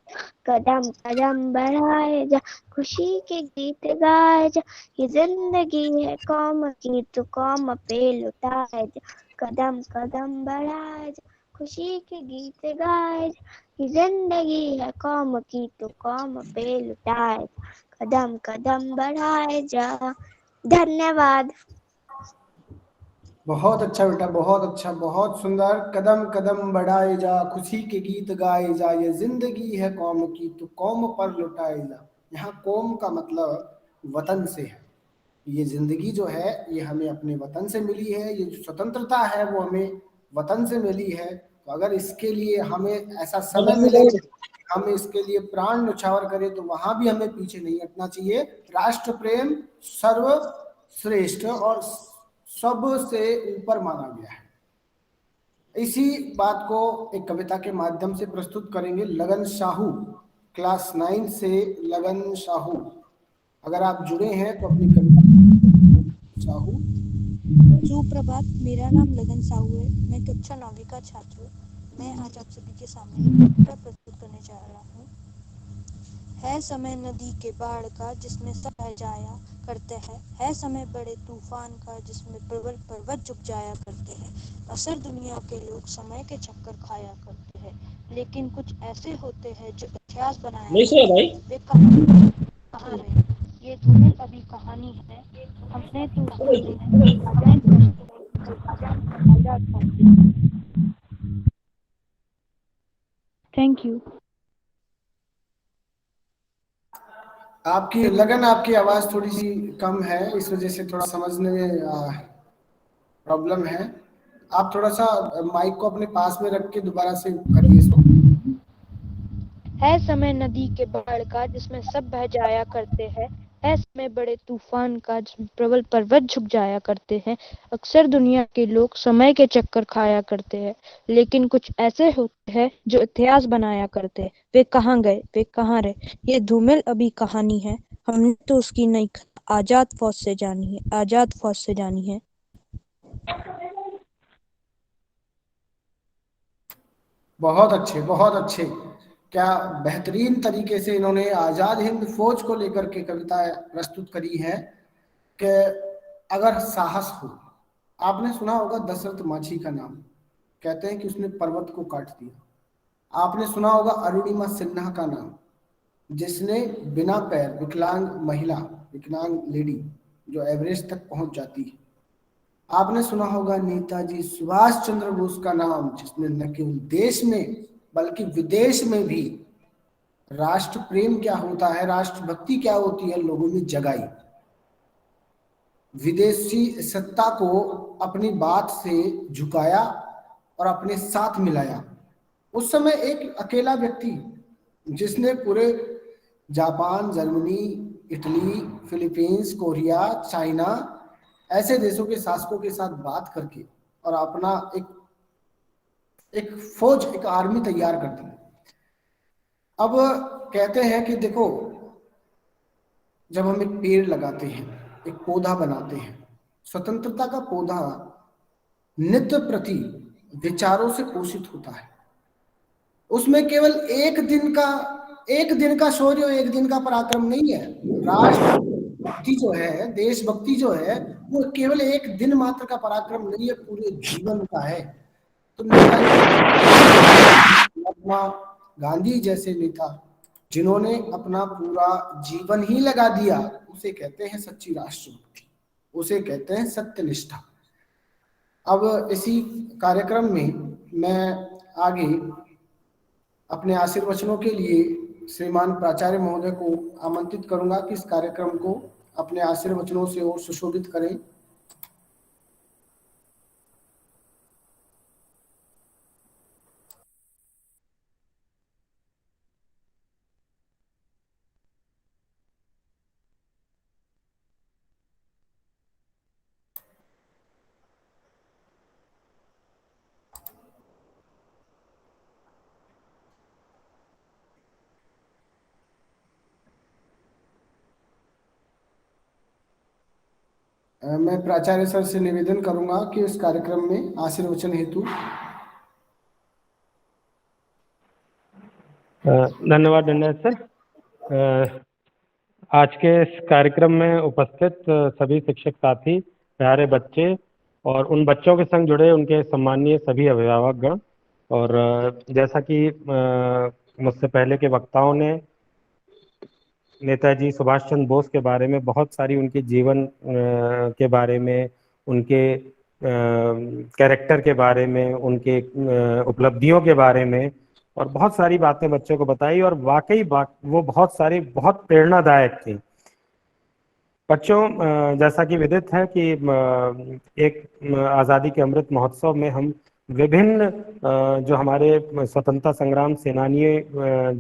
कदम कदम बढ़ाए जा, खुशी के गीत गाए जा, ये जिंदगी है कौम की, तू कौम पे लुटाए जा। कदम कदम बढ़ाए जा, खुशी के गीत गाए जा, ये जिंदगी है कौम की, तू कौम पे लुटाए जा। कदम कदम बढ़ाए जा। धन्यवाद। बहुत अच्छा बेटा, बहुत अच्छा, बहुत सुंदर। कदम कदम बढ़ाए जा, खुशी के गीत गाए जा, ये जिंदगी है कौम की, तो कौम पर लुटाए जा। यहाँ कौम का मतलब वतन से है। ये जिंदगी जो है ये हमें अपने वतन से मिली है, ये जो स्वतंत्रता है वो हमें वतन से मिली है। तो अगर इसके लिए हमें ऐसा समय मिले हम इसके लिए प्राण न्यौछावर करें तो वहां भी हमें पीछे नहीं हटना चाहिए। राष्ट्र प्रेम सर्वश्रेष्ठ और सबसे ऊपर माना गया है। इसी बात को एक कविता के माध्यम से प्रस्तुत करेंगे लगन साहू क्लास 9 से। लगन साहू, अगर आप जुड़े हैं तो अपनी कविता साहू। सुप्रभात, मेरा नाम लगन साहू है। मैं कक्षा 9वीं का छात्र हूँ। मैं आज आप सभी के सामने एक कविता प्रस्तुत करने जा रहा हूँ। है समय नदी के बाढ़ का जिसमें सब बह जाया करते हैं, है समय बड़े तूफान का जिसमें प्रबल पर्वत झुक जाया करते हैं। असर दुनिया के लोग समय के चक्कर खाया करते हैं, लेकिन कुछ ऐसे होते हैं जो इतिहास बनाया वे कहाँ रहे। ये धूमिल अभी कहानी है, हमने तो थैंक यू। आपकी लगन, आपकी आवाज थोड़ी सी कम है, इस वजह से थोड़ा समझने में प्रॉब्लम है। आप थोड़ा सा माइक को अपने पास में रख के दोबारा से करिए इसको। है समय नदी के बाढ़ का जिसमें सब बह जाया करते हैं, है समय बड़े तूफान का जिसमें प्रबल पर्वत झुक जाया करते हैं। अक्सर दुनिया के लोग समय के चक्कर खाया करते हैं, लेकिन कुछ ऐसे होते हैं जो इतिहास बनाया करते हैं। वे कहाँ गए, वे कहाँ रहे, ये धूमिल अभी कहानी है। हमने तो उसकी नई आजाद फौज से जानी है, आजाद फौज से जानी है। बहुत अच्छे, बहुत अच्छे। क्या बेहतरीन तरीके से इन्होंने आजाद हिंद फौज को लेकर के कविता प्रस्तुत करी है कि अगर साहस हो। आपने सुना होगा दशरथ माझी का नाम, कहते हैं कि उसने पर्वत को काट दिया। आपने सुना होगा अरुणिमा सिन्हा का नाम, जिसने बिना पैर विकलांग महिला, विकलांग लेडी जो एवरेस्ट तक पहुंच जाती है। आपने सुना होगा नेताजी सुभाष चंद्र बोस का नाम, जिसने न केवल देश में बल्कि विदेश में भी राष्ट्र प्रेम क्या होता है, राष्ट्रभक्ति क्या होती है, लोगों में जगाई। विदेशी सत्ता को अपनी बात से झुकाया और अपने साथ मिलाया। उस समय एक अकेला व्यक्ति जिसने पूरे Japan, Germany, Italy, Philippines, Korea, China ऐसे देशों के शासकों के साथ बात करके और अपना एक फौज, एक आर्मी तैयार कर दी। अब कहते हैं कि देखो, जब हम एक पेड़ लगाते हैं, एक पौधा बनाते हैं, स्वतंत्रता का पौधा नित्य प्रति विचारों से पोषित होता है। उसमें केवल एक दिन का शौर्य, एक दिन का पराक्रम नहीं है। राष्ट्रभक्ति जो है, देशभक्ति जो है, वो केवल एक दिन मात्र का पराक्रम नहीं है, पूरे जीवन का है। तो महात्मा गांधी जैसे नेता जिन्होंने अपना पूरा जीवन ही लगा दिया, उसे कहते हैं सच्ची राष्ट्रभक्ति, उसे कहते हैं सत्यनिष्ठा। अब इसी कार्यक्रम में मैं आगे अपने आशीर्वचनों के लिए श्रीमान प्राचार्य महोदय को आमंत्रित करूंगा कि इस कार्यक्रम को अपने आशीर्वचनों से और सुशोभित करें। मैं प्राचार्य सर से निवेदन करूंगा कि इस कार्यक्रम में आशीर्वचन हेतु। धन्यवाद धन्यवाद सर। आज के इस कार्यक्रम में उपस्थित सभी शिक्षक साथी, प्यारे बच्चे और उन बच्चों के संग जुड़े उनके सम्मानीय सभी अभिभावकगण, और जैसा कि मुझसे पहले के वक्ताओं ने नेताजी सुभाष चंद्र बोस के बारे में, बहुत सारी उनके जीवन के बारे में, उनके कैरेक्टर के बारे में, उनके उपलब्धियों के बारे में और बहुत सारी बातें बच्चों को बताई, और वाकई वो बहुत सारी बहुत प्रेरणादायक थी। बच्चों, जैसा कि विदित है कि एक आज़ादी के अमृत महोत्सव में हम विभिन्न जो हमारे स्वतंत्रता संग्राम सेनानी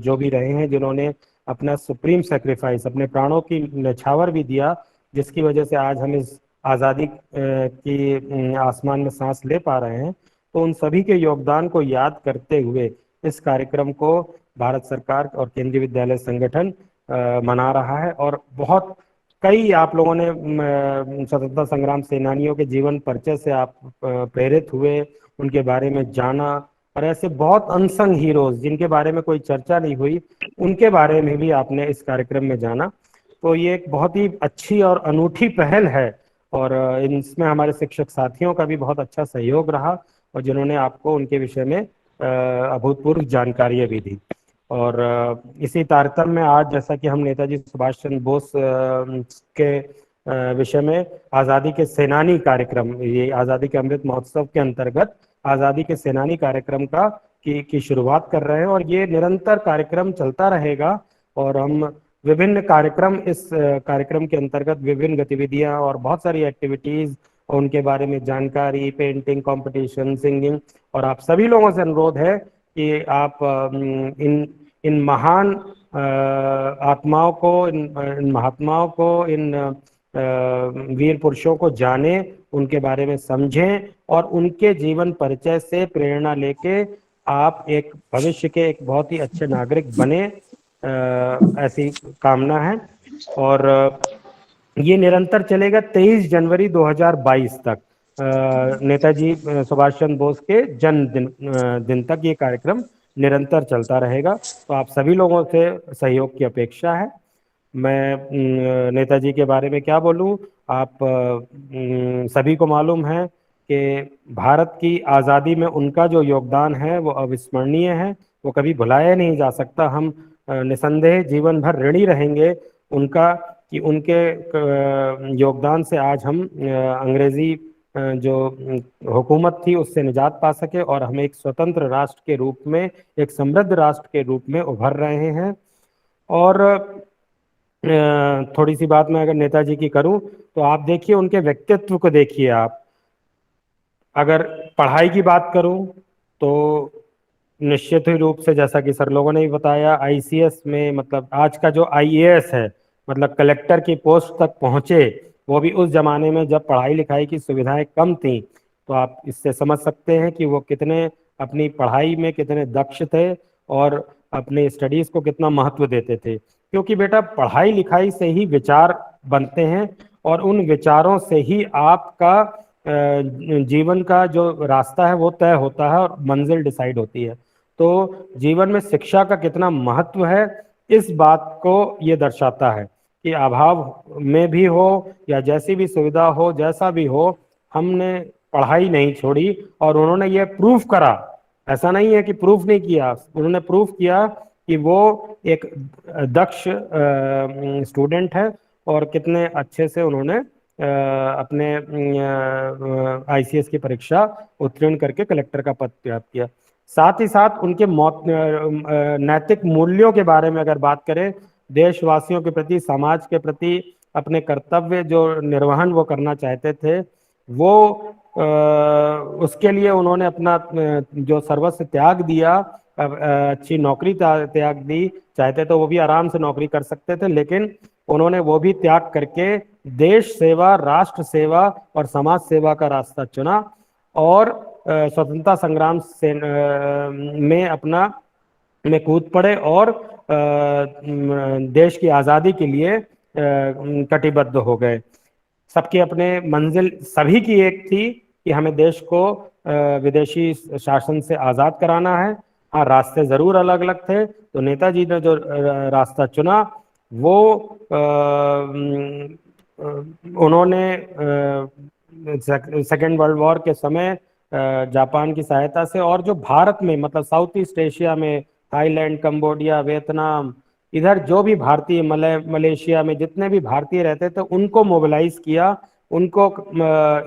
जो भी रहे हैं, जिन्होंने अपना सुप्रीम सेक्रीफाइस, अपने प्राणों की न्यौछावर भी दिया, जिसकी वजह से आज हम इस आज़ादी की आसमान में सांस ले पा रहे हैं, तो उन सभी के योगदान को याद करते हुए इस कार्यक्रम को भारत सरकार और केंद्रीय विद्यालय संगठन मना रहा है। और बहुत कई आप लोगों ने स्वतंत्रता संग्राम सेनानियों के जीवन परिचय से आप प्रेरित हुए, उनके बारे में जाना, और ऐसे बहुत अनसंग हीरोज जिनके बारे में कोई चर्चा नहीं हुई, उनके बारे में भी आपने इस कार्यक्रम में जाना। तो ये एक बहुत ही अच्छी और अनूठी पहल है, और इसमें हमारे शिक्षक साथियों का भी बहुत अच्छा सहयोग रहा, और जिन्होंने आपको उनके विषय में अभूतपूर्व जानकारियां भी दी। और इसी तारतम्य में आज, जैसा कि हम नेताजी सुभाष चंद्र बोस के विषय में आज़ादी के सेनानी कार्यक्रम, ये आज़ादी के अमृत महोत्सव के अंतर्गत आज़ादी के सेनानी कार्यक्रम की शुरुआत कर रहे हैं, और ये निरंतर कार्यक्रम चलता रहेगा। और हम विभिन्न कार्यक्रम, इस कार्यक्रम के अंतर्गत विभिन्न गतिविधियां और बहुत सारी एक्टिविटीज और उनके बारे में जानकारी, पेंटिंग कंपटीशन, सिंगिंग। और आप सभी लोगों से अनुरोध है कि आप इन इन महान आत्माओं को, इन महात्माओं को, इन वीर पुरुषों को जाने, उनके बारे में समझें और उनके जीवन परिचय से प्रेरणा लेके आप एक भविष्य के एक बहुत ही अच्छे नागरिक बने, ऐसी कामना है। और ये निरंतर चलेगा 23 जनवरी 2022 तक, नेताजी सुभाष चंद्र बोस के दिन तक ये कार्यक्रम निरंतर चलता रहेगा। तो आप सभी लोगों से सहयोग की अपेक्षा है। मैं नेताजी के बारे में क्या बोलूं, आप सभी को मालूम है कि भारत की आज़ादी में उनका जो योगदान है वो अविस्मरणीय है, वो कभी भुलाया नहीं जा सकता। हम निसंदेह जीवन भर ऋणी रहेंगे उनका, कि उनके योगदान से आज हम अंग्रेजी जो हुकूमत थी उससे निजात पा सके और हम एक स्वतंत्र राष्ट्र के रूप में, एक समृद्ध राष्ट्र के रूप में उभर रहे हैं। और थोड़ी सी बात मैं अगर नेताजी की करूं तो आप देखिए उनके व्यक्तित्व को देखिए। आप अगर पढ़ाई की बात करूं तो निश्चित ही रूप से, जैसा कि सर लोगों ने भी बताया, आईसीएस में, मतलब आज का जो आईएएस है, मतलब कलेक्टर की पोस्ट तक पहुंचे, वो भी उस जमाने में जब पढ़ाई लिखाई की सुविधाएं कम थी। तो आप इससे समझ सकते हैं कि वो कितने अपनी पढ़ाई में कितने दक्ष थे और अपने स्टडीज को कितना महत्व देते थे। क्योंकि बेटा पढ़ाई लिखाई से ही विचार बनते हैं और उन विचारों से ही आपका जीवन का जो रास्ता है वो तय होता है और मंजिल डिसाइड होती है। तो जीवन में शिक्षा का कितना महत्व है, इस बात को ये दर्शाता है कि अभाव में भी हो या जैसी भी सुविधा हो, जैसा भी हो, हमने पढ़ाई नहीं छोड़ी। और उन्होंने ये प्रूफ करा, ऐसा नहीं है कि प्रूफ नहीं किया, उन्होंने प्रूफ किया कि वो एक दक्ष स्टूडेंट है और कितने अच्छे से उन्होंने अपने आईसीएस की परीक्षा उत्तीर्ण करके कलेक्टर का पद प्राप्त किया। साथ ही साथ उनके नैतिक मूल्यों के बारे में अगर बात करें, देशवासियों के प्रति, समाज के प्रति अपने कर्तव्य जो निर्वहन वो करना चाहते थे, वो उसके लिए उन्होंने अपना जो सर्वस्व त्याग दिया, अच्छी नौकरी त्याग दी। चाहते तो वो भी आराम से नौकरी कर सकते थे, लेकिन उन्होंने वो भी त्याग करके देश सेवा, राष्ट्र सेवा और समाज सेवा का रास्ता चुना और स्वतंत्रता संग्राम से में कूद पड़े और देश की आज़ादी के लिए कटिबद्ध हो गए। सबके अपने मंजिल सभी की एक थी कि हमें देश को विदेशी शासन से आज़ाद कराना है। हाँ, रास्ते ज़रूर अलग अलग थे। तो नेताजी ने जो रास्ता चुना वो उन्होंने सेकेंड वर्ल्ड वॉर के समय जापान की सहायता से, और जो भारत में, मतलब साउथ ईस्ट एशिया में, थाईलैंड, कंबोडिया, वियतनाम, इधर जो भी भारतीय, मलेशिया में जितने भी भारतीय रहते थे, उनको मोबिलाइज किया, उनको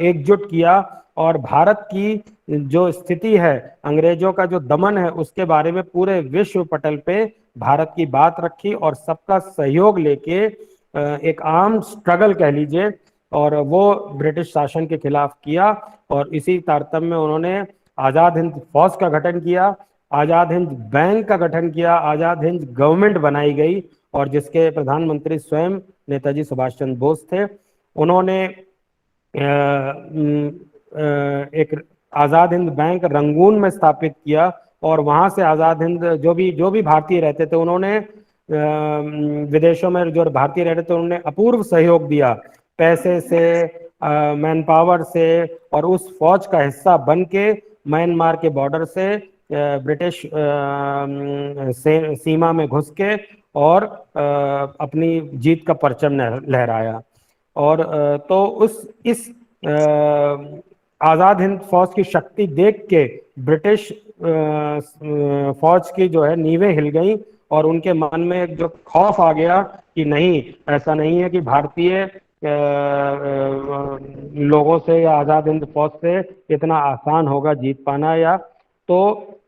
एकजुट किया और भारत की जो स्थिति है, अंग्रेजों का जो दमन है, उसके बारे में पूरे विश्व पटल पे भारत की बात रखी और सबका सहयोग लेके एक आर्म स्ट्रगल कह लीजिए, और वो ब्रिटिश शासन के खिलाफ किया। और इसी तारतम्य में उन्होंने आज़ाद हिंद फौज का गठन किया, आज़ाद हिंद बैंक का गठन किया, आज़ाद हिंद गवर्नमेंट बनाई गई और जिसके प्रधानमंत्री स्वयं नेताजी सुभाष चंद्र बोस थे। उन्होंने एक आज़ाद हिंद बैंक रंगून में स्थापित किया और वहाँ से आज़ाद हिंद जो भी भारतीय रहते थे, उन्होंने विदेशों में जो भारतीय रहते थे उन्होंने अपूर्व सहयोग दिया, पैसे से, मैन पावर से, और उस फौज का हिस्सा बन के म्यांमार के बॉर्डर से ब्रिटिश सीमा में घुस के और अपनी जीत का परचम लहराया। और तो इस आज़ाद हिंद फौज की शक्ति देख के ब्रिटिश फौज की जो है नींवें हिल गई और उनके मन में जो खौफ आ गया कि नहीं, ऐसा नहीं है कि भारतीय लोगों से या आज़ाद हिंद फौज से इतना आसान होगा जीत पाना। या तो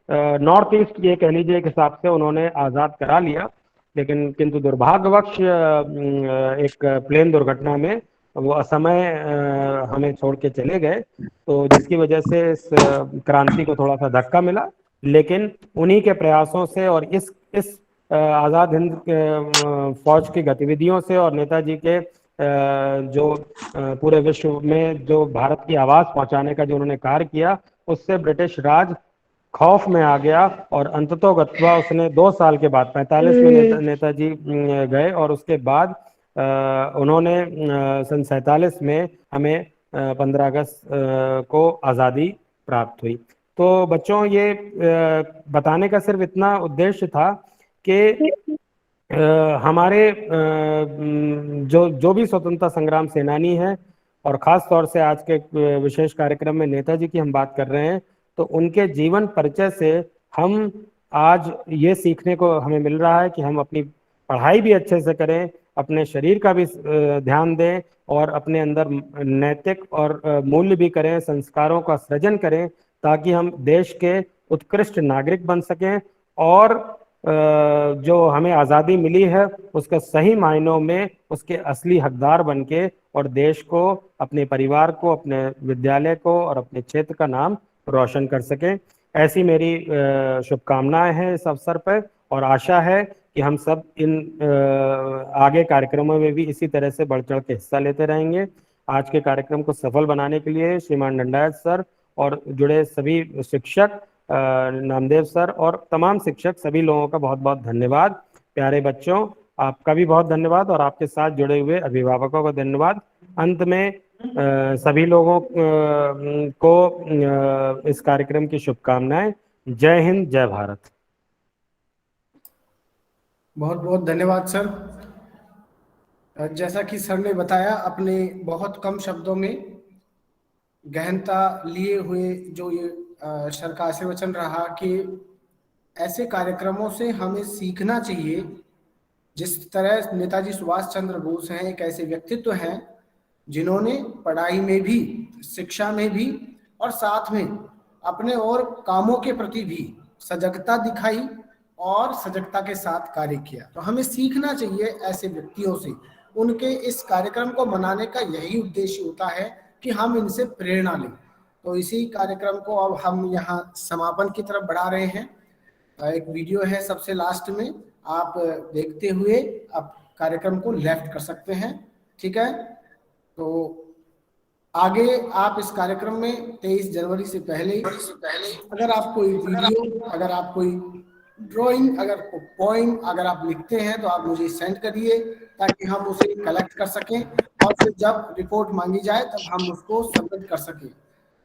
नॉर्थ ईस्ट ये कह लीजिए एक हिसाब से उन्होंने आज़ाद करा लिया, लेकिन किंतु दुर्भाग्यवश एक प्लेन दुर्घटना में वो असमय हमें छोड़ के चले गए, तो जिसकी वजह से इस क्रांति को थोड़ा सा धक्का मिला। लेकिन उन्हीं के प्रयासों से और इस आज़ाद हिंद फौज की गतिविधियों से और नेताजी के जो पूरे विश्व में जो भारत की आवाज़ पहुंचाने का जो उन्होंने कार्य किया, उससे ब्रिटिश राज खौफ में आ गया। और अंततोगत्वा उसने 2 साल के बाद 45 में नेताजी गए, और उसके बाद उन्होंने सन 47 में हमें 15 अगस्त को आज़ादी प्राप्त हुई। तो बच्चों, ये बताने का सिर्फ इतना उद्देश्य था कि हमारे जो जो भी स्वतंत्रता संग्राम सेनानी हैं, और ख़ास तौर से आज के विशेष कार्यक्रम में नेताजी की हम बात कर रहे हैं, तो उनके जीवन परिचय से हम आज ये सीखने को हमें मिल रहा है कि हम अपनी पढ़ाई भी अच्छे से करें, अपने शरीर का भी ध्यान दें, और अपने अंदर नैतिक और मूल्य भी करें, संस्कारों का सृजन करें, ताकि हम देश के उत्कृष्ट नागरिक बन सकें, और जो हमें आज़ादी मिली है उसका सही मायनों में उसके असली हकदार बन के, और देश को, अपने परिवार को, अपने विद्यालय को और अपने क्षेत्र का नाम रोशन कर सकें। ऐसी मेरी शुभकामनाएं हैं इस अवसर पर, और आशा है कि हम सब इन आगे कार्यक्रमों में भी इसी तरह से बढ़ चढ़ के हिस्सा लेते रहेंगे। आज के कार्यक्रम को सफल बनाने के लिए श्रीमान दंडायत सर और जुड़े सभी शिक्षक, नामदेव सर और तमाम शिक्षक, सभी लोगों का बहुत बहुत धन्यवाद। प्यारे बच्चों, आपका भी बहुत धन्यवाद, और आपके साथ जुड़े हुए अभिभावकों का धन्यवाद। अंत में सभी लोगों को इस कार्यक्रम की शुभकामनाएं। जय हिंद, जय भारत। बहुत बहुत धन्यवाद सर। जैसा कि सर ने बताया, अपने बहुत कम शब्दों में गहनता लिए हुए जो ये सर का आशीर्वचन रहा कि ऐसे कार्यक्रमों से हमें सीखना चाहिए। जिस तरह नेताजी सुभाष चंद्र बोस हैं, एक ऐसे व्यक्तित्व हैं जिन्होंने पढ़ाई में भी, शिक्षा में भी, और साथ में अपने और कामों के प्रति भी सजगता दिखाई और सजगता के साथ कार्य किया। तो हमें सीखना चाहिए ऐसे व्यक्तियों से। उनके इस कार्यक्रम को मनाने का यही उद्देश्य होता है कि हम इनसे प्रेरणा लें। तो इसी कार्यक्रम को अब हम यहाँ समापन की तरफ बढ़ा रहे हैं। एक वीडियो है सबसे लास्ट में, आप देखते हुए आप कार्यक्रम को लेफ्ट कर सकते हैं, ठीक है। तो आगे आप इस कार्यक्रम में 23 जनवरी से पहले अगर आप कोई वीडियो, अगर आप कोई ड्राइंग, अगर पोइम अगर आप लिखते हैं तो आप मुझे सेंड करिए, ताकि हम उसे कलेक्ट कर सकें, और फिर जब रिपोर्ट मांगी जाए तब हम उसको सबमिट कर सकें।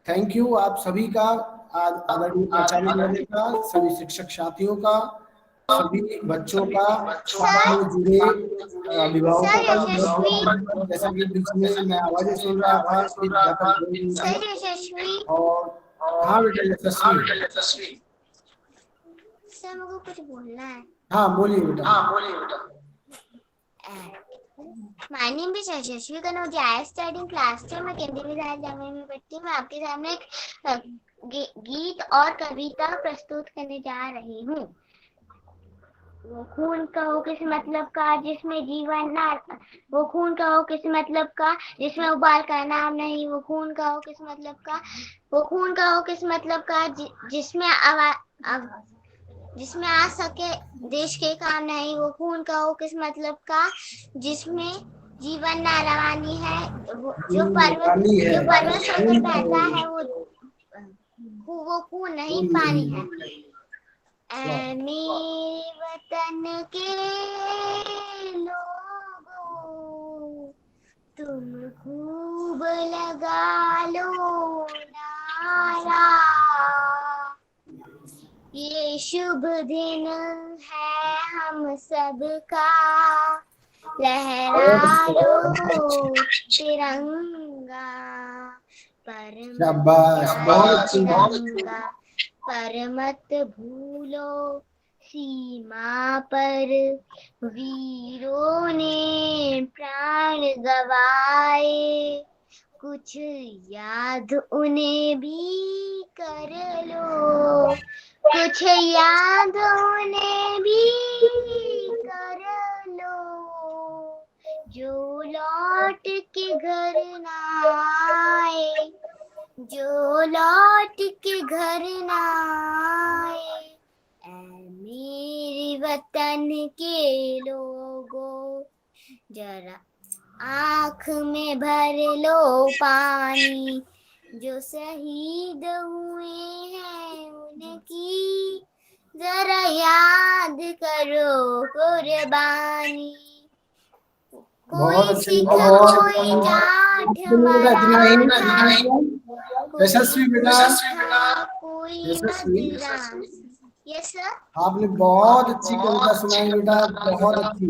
थैंक यू आप सभी का, आदरणीय प्राचार्य महोदय का, सभी शिक्षक साथियों का, सभी बच्चों का, साथ में जुड़े अभिभावकों का भी बहुत बहुत धन्यवाद। जैसा कि बीच में मैं आवाजें सुन रहा था और हाँ बेटा यशस्वी, सर मुझे कुछ बोलना है। हाँ बोलिए बेटा। My name is Yashasvi Kanaujia. I study class 10 में केंद्रीय विद्यालय जामिया में पढ़ती हूँ। मैं आपके सामने एक गीत और कविता प्रस्तुत करने जा रही हूँ। वो खून का हो किस मतलब का जिसमें जीवन ना, वो खून का हो किस मतलब का जिसमें उबाल का नाम नहीं, वो खून का हो किस मतलब का, वो खून का हो किस मतलब का जिसमें आ सके देश के काम नहीं, वो खून का हो किस मतलब का जिसमें जीवन ना रवानी है, जो पर्वत से बहता है वो खून नहीं पानी है। ऐ मेरे वतन के लोगों, तुम खूब लगा लो नारा, ये शुभ दिन है हम सबका, लहरा लो तिरंगा, पर मत भूलो सीमा पर वीरों ने प्राण गवाए, कुछ याद उन्हें भी कर लो, कुछ याद उन्हें भी कर लो, जो लौट के घर ना आए, जो लौट के घर ना आए, ऐ मेरे वतन के लोगों, जरा आँख में भर लो पानी, जो शहीद हुए हैं उनकी जरा याद करो कुर्बानी। बहुत कोई अच्छे सिख बहुत कोई जाट यशस्वी बेटा, कोई यशस्वी, मद्रास। Yes sir. आपने बहुत अच्छी कविता सुनाई बेटा, बहुत अच्छी।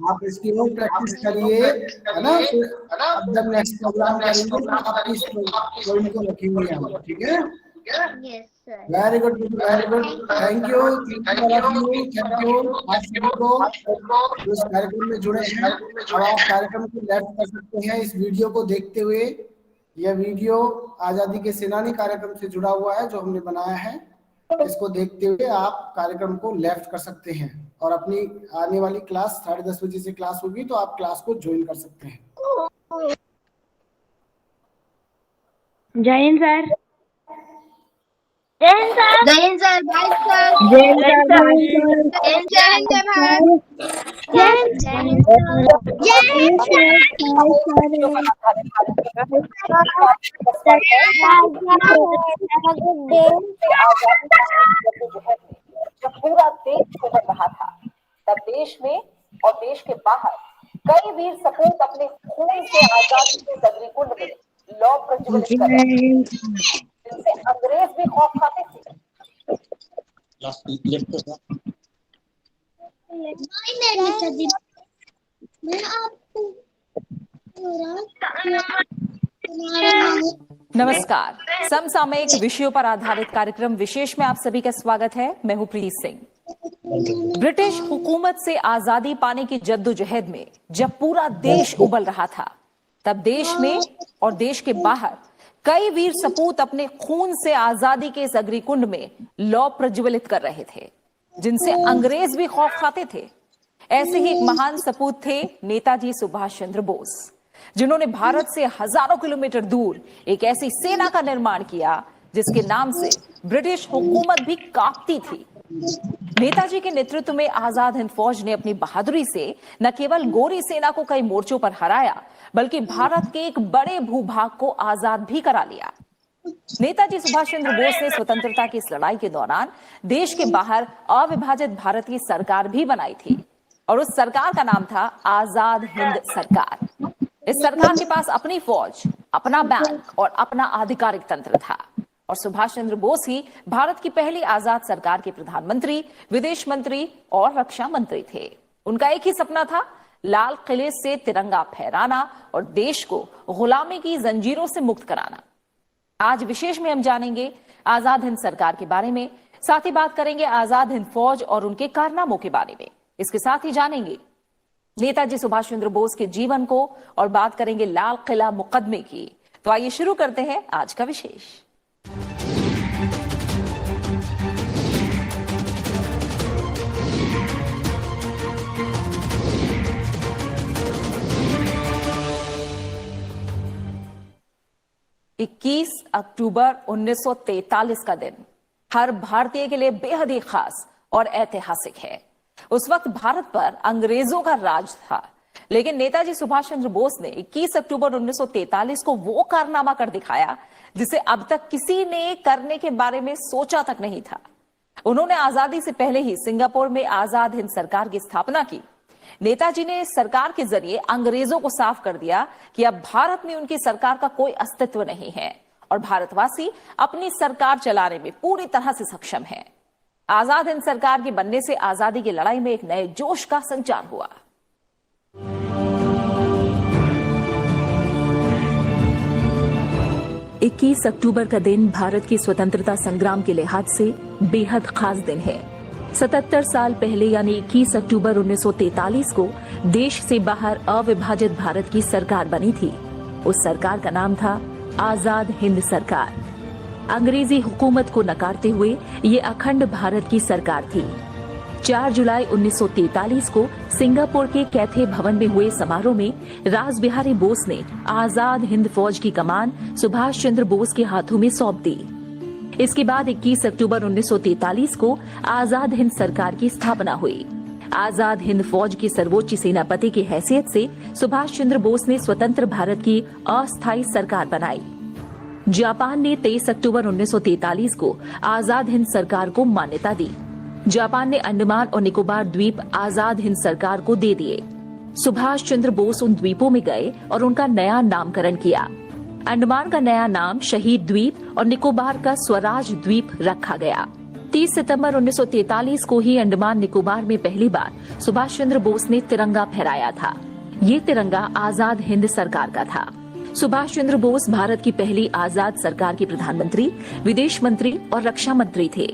आप इसकी रोज प्रैक्टिस करिए, है ना। फिर अब जब नेक्स्ट प्रोग्राम करेंगे तो आप इस पॉइंट को रखेंगे हम, ठीक है। Yes sir. Very good, very good, thank you, thank you आप सभी को जो इस कार्यक्रम में जुड़े हैं। अब आप कार्यक्रम को लेफ्ट कर सकते हैं इस वीडियो को देखते हुए। यह वीडियो आजादी के सेनानी कार्यक्रम से जुड़ा हुआ है जो हमने बनाया है। इसको देखते हुए आप कार्यक्रम को लेफ्ट कर सकते हैं और अपनी आने वाली क्लास 10:30 बजे से क्लास होगी तो आप क्लास को ज्वाइन कर सकते हैं। जय हिंद सर। जय हिंद सर। जय हिंद सर। Bye sir. जय हिंद सर। जय हिंद जय भारत। जय हिंद जय हिंद जब पूरा देश उभर रहा था तब देश में और देश के बाहर कई वीर सपूत अपने खून से आजादी के अग्निकुंड में लौ प्रज्वलित कर रहे थे, जिनसे अंग्रेज भी खौफ खाते थे। नमस्कार, समसामयिक विषयों पर आधारित कार्यक्रम विशेष में आप सभी का स्वागत है। मैं हूं प्रीति सिंह। ब्रिटिश हुकूमत से आजादी पाने की जद्दोजहद में जब पूरा देश उबल रहा था तब देश में और देश के बाहर कई वीर सपूत अपने खून से आजादी के इस अग्निकुंड में लौ प्रज्वलित कर रहे थे, जिनसे अंग्रेज भी खौफ खाते थे। ऐसे ही एक महान सपूत थे नेताजी सुभाष चंद्र बोस, जिन्होंने भारत से हजारों किलोमीटर दूर एक ऐसी सेना का निर्माण किया जिसके नाम से ब्रिटिश हुकूमत भी कांपती थी। नेताजी के नेतृत्व में आजाद हिंद फौज ने अपनी बहादुरी से न केवल गोरी सेना को कई मोर्चों पर हराया बल्कि भारत के एक बड़े भूभाग को आजाद भी करा लिया। नेताजी सुभाष चंद्र बोस ने स्वतंत्रता की इस लड़ाई के दौरान देश के बाहर अविभाजित भारत की सरकार भी बनाई थी और उस सरकार का नाम था आजाद हिंद सरकार। इस सरकार के पास अपनी फौज, अपना बैंक और अपना आधिकारिक तंत्र था और सुभाष चंद्र बोस ही भारत की पहली आजाद सरकार के प्रधानमंत्री, विदेश मंत्री और रक्षा मंत्री थे। उनका एक ही सपना था, लाल किले से तिरंगा फहराना और देश को गुलामी की जंजीरों से मुक्त कराना। आज विशेष में हम जानेंगे आजाद हिंद सरकार के बारे में, साथ ही बात करेंगे आजाद हिंद फौज और उनके कारनामों के बारे में। इसके साथ ही जानेंगे नेताजी सुभाष चंद्र बोस के जीवन को और बात करेंगे लाल किला मुकदमे की। तो आइए शुरू करते हैं आज का विशेष। इक्कीस अक्टूबर 1943 का दिन हर भारतीय के लिए बेहद ही खास और ऐतिहासिक है। उस वक्त भारत पर अंग्रेजों का राज था, लेकिन नेताजी सुभाष चंद्र बोस ने 21 अक्टूबर 1943 को वो कारनामा कर दिखाया जिसे अब तक किसी ने करने के बारे में सोचा तक नहीं था। उन्होंने आजादी से पहले ही सिंगापुर में आजाद हिंद सरकार की स्थापना की। नेताजी ने इस सरकार के जरिए अंग्रेजों को साफ कर दिया कि अब भारत में उनकी सरकार का कोई अस्तित्व नहीं है और भारतवासी अपनी सरकार चलाने में पूरी तरह से सक्षम हैं। आजाद हिंद सरकार के बनने से आजादी की लड़ाई में एक नए जोश का संचार हुआ। इक्कीस अक्टूबर का दिन भारत की स्वतंत्रता संग्राम के लिहाज से बेहद खास दिन है। 77 साल पहले यानी 21 अक्टूबर 1943 को देश से बाहर अविभाजित भारत की सरकार बनी थी। उस सरकार का नाम था आजाद हिंद सरकार। अंग्रेजी हुकूमत को नकारते हुए ये अखंड भारत की सरकार थी। 4 जुलाई 1943 को सिंगापुर के कैथे भवन में हुए समारोह में रास बिहारी बोस ने आजाद हिंद फौज की कमान सुभाष चंद्र बोस के हाथों में सौंप दी। इसके बाद 21 अक्टूबर 1943 को आजाद हिंद सरकार की स्थापना हुई। आजाद हिंद फौज के सर्वोच्च सेनापति की हैसियत से सुभाष चंद्र बोस ने स्वतंत्र भारत की अस्थायी सरकार बनाई। जापान ने 23 अक्टूबर 1943 को आजाद हिंद सरकार को मान्यता दी। जापान ने अंडमान और निकोबार द्वीप आजाद हिंद सरकार को दे दिए। सुभाष चंद्र बोस उन द्वीपों में गए और उनका नया नामकरण किया। अंडमान का नया नाम शहीद द्वीप और निकोबार का स्वराज द्वीप रखा गया। 30 सितंबर 1943 को ही अंडमान निकोबार में पहली बार सुभाष चंद्र बोस ने तिरंगा फहराया था। ये तिरंगा आजाद हिंद सरकार का था। सुभाष चंद्र बोस भारत की पहली आजाद सरकार के प्रधानमंत्री, विदेश मंत्री और रक्षा मंत्री थे।